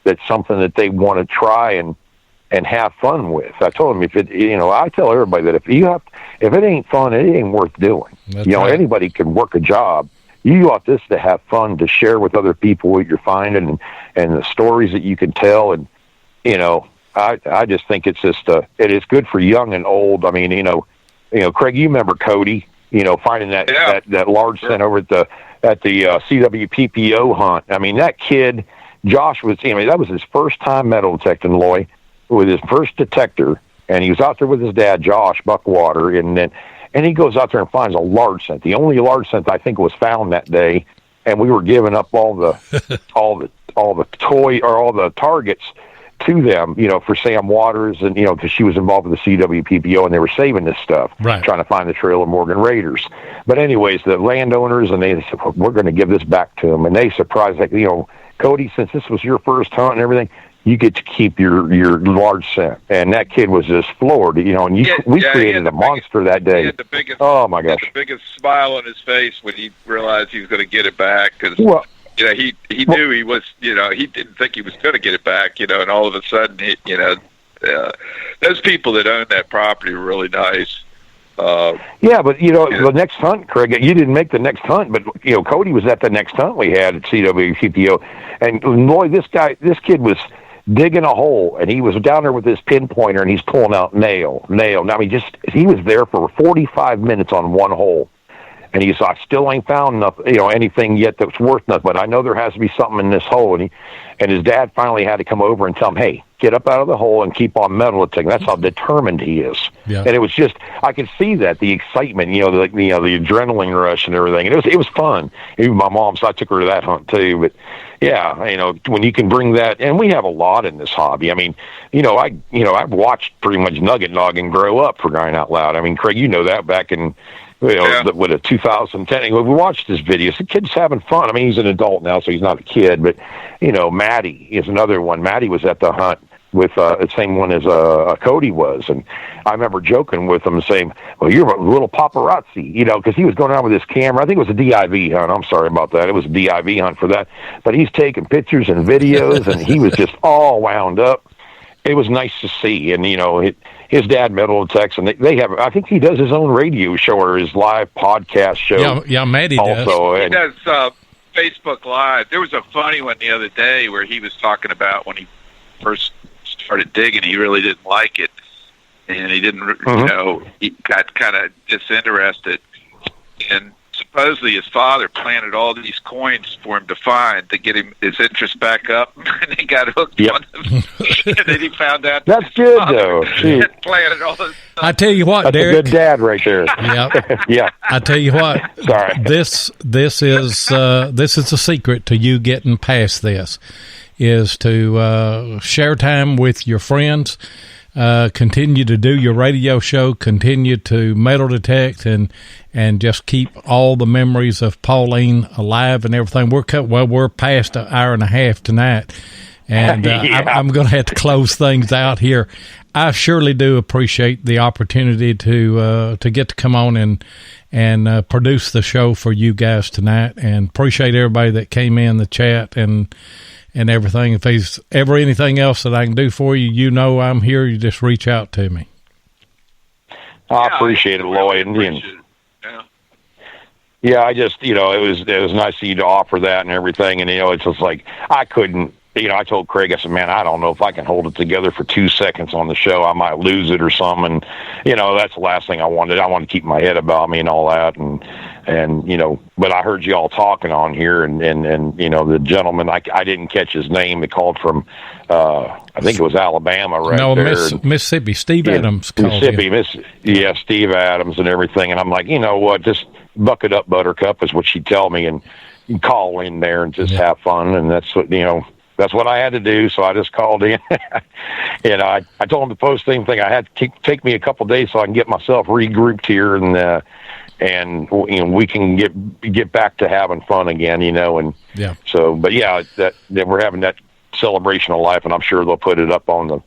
that's something that they want to try and have fun with. I told them I tell everybody that if it ain't fun, it ain't worth doing. That's right. Anybody can work a job. You want this to have fun, to share with other people what you're finding and the stories that you can tell. And, I just think it's just, it is good for young and old. I mean, Craig, you remember Cody, finding that large scent over at the CWPPO hunt. I mean, that kid, Josh that was his first time metal detecting, Loy, with his first detector, and he was out there with his dad, Josh Buckwater, and he goes out there and finds a large scent, the only large scent I think was found that day, and we were giving up all the all the targets to them, for Sam Waters, and because she was involved with the CWPPO, and they were saving this stuff, right, trying to find the trail of Morgan Raiders. But anyways, the landowners, and they said, we're going to give this back to them, and they surprised, Cody, since this was your first hunt and everything, you get to keep your large scent. And that kid was just floored, and we created a monster that day. He had the biggest, oh my gosh, the biggest smile on his face when he realized he was going to get it back, because he knew he was, he didn't think he was going to get it back, and all of a sudden, those people that own that property were really nice. But the next hunt, Craig, you didn't make the next hunt, but Cody was at the next hunt we had at CWCPO, and boy, this kid was digging a hole, and he was down there with his pinpointer, and he's pulling out nail. Now he was there for 45 minutes on one hole, and he's, I still ain't found nothing, anything yet that's worth nothing, but I know there has to be something in this hole. And his dad finally had to come over and tell him, hey, get up out of the hole and keep on metal detecting. That's how determined he is. Yeah. And it was just, I could see that, the excitement, the adrenaline rush and everything. And it was fun. Even my mom, so I took her to that hunt too. But yeah, when you can bring that, and we have a lot in this hobby. I mean, I've watched pretty much nugget noggin grow up, for crying out loud. I mean, Craig, that back in, with a 2010, we watched his videos. The kid's having fun. I mean, he's an adult now, so he's not a kid, but Maddie is another one. Maddie was at the hunt with the same one as Cody was, and I remember joking with him saying, well, you're a little paparazzi, because he was going around with his camera. I think it was a DIV hunt. I'm sorry about that. It was a DIV hunt for that, but he's taking pictures and videos, and he was just all wound up. It was nice to see, and his dad metal detects, and they have, I think he does his own radio show or his live podcast show. Yeah, Maddie also does. He does Facebook Live. There was a funny one the other day where he was talking about when he first started digging, he really didn't like it, and he didn't, he got kind of disinterested, and supposedly his father planted all these coins for him to find to get him his interest back up, and he got hooked on them. And then he found out that's good though. Planted all this stuff. I tell you what, that's Derek, a good dad right there. Yeah. I tell you what. Sorry. This is a secret to you getting past this, is to share time with your friends. Continue to do your radio show, continue to metal detect, and just keep all the memories of Pauline alive and everything. We're past an hour and a half tonight, and I'm going to have to close things out here. I surely do appreciate the opportunity to get to come on and produce the show for you guys tonight, and appreciate everybody that came in the chat and everything. If there's ever anything else that I can do for you, I'm here. You just reach out to me. I appreciate it, Lloyd. Yeah, I just, it was nice of you to offer that and everything. And, it's just like, I couldn't, I told Craig, I said, man, I don't know if I can hold it together for 2 seconds on the show. I might lose it or something. And, that's the last thing I wanted. I wanted to keep my head about me and all that. And but I heard you all talking on here, and the gentleman, I didn't catch his name. He called from, I think it was Alabama, right? No, there. Mississippi. Steve Adams called Mississippi, Steve Adams and everything. And I'm like, you know what, just buck it up, Buttercup, is what she'd tell me, and you call in there and just have fun. And that's what, that's what I had to do, so I just called in. And I told him to post the same thing. I had to take me a couple of days so I can get myself regrouped here, and we can get back to having fun again, and so, but that we're having that celebration of life, and I'm sure they'll put it up on the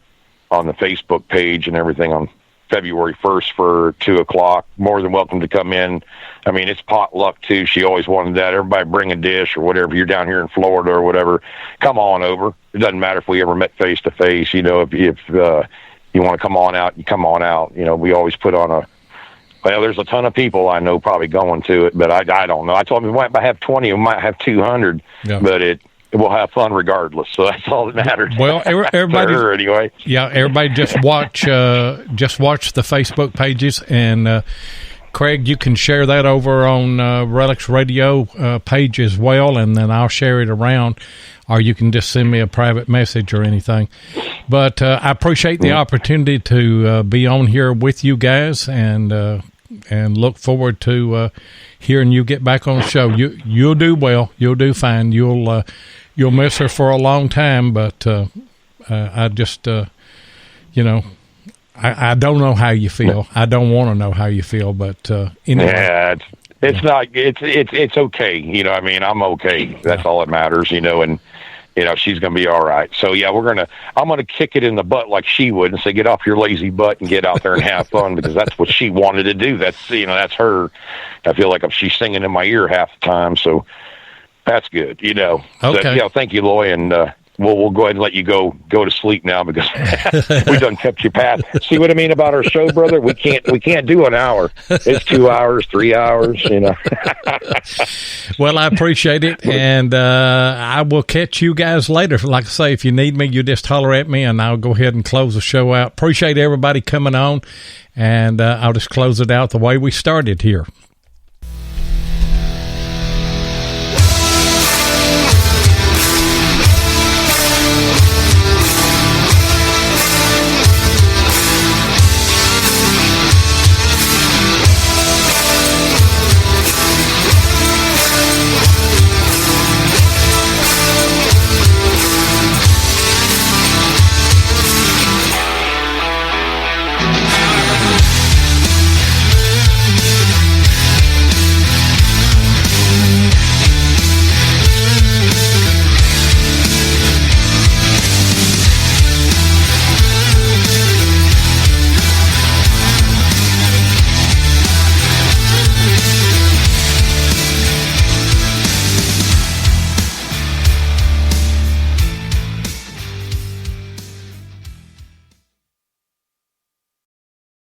Facebook page and everything on February 1st for 2:00. More than welcome to come in. I mean, it's potluck too. She always wanted that. Everybody bring a dish or whatever. You're down here in Florida or whatever, come on over. It doesn't matter if we ever met face to face. You know, if you want to come on out, you come on out. You know, we always put on well, there's a ton of people I know probably going to it, but I don't know. I told them we might have 20, we might have 200, but we'll have fun regardless. So that's all that matters. Well, everybody, anyway. Yeah, everybody just watch the Facebook pages, and Craig, you can share that over on Relics Radio page as well, and then I'll share it around, or you can just send me a private message or anything. But I appreciate the opportunity to be on here with you guys, and look forward to hearing you get back on the show. You'll do well. You'll do fine. You'll miss her for a long time, but I just you know, I don't know how you feel. I don't want to know how you feel, but anyway. Yeah, it's okay. You know, I mean, I'm okay. That's all that matters. You know, and you know, she's going to be all right. So yeah, I'm going to kick it in the butt like she would and say, get off your lazy butt and get out there and have fun, because that's what she wanted to do. That's, you know, that's her. I feel like she's singing in my ear half the time. So that's good, you know. Okay. So, yeah, thank you, Loy. And, we'll go ahead and let you go to sleep now, because we done kept you past. See what I mean about our show, brother? We can't do an hour. It's 2 hours, 3 hours, you know. Well, I appreciate it, and I will catch you guys later. Like I say, if you need me, you just holler at me, and I'll go ahead and close the show out. Appreciate everybody coming on, and I'll just close it out the way we started here.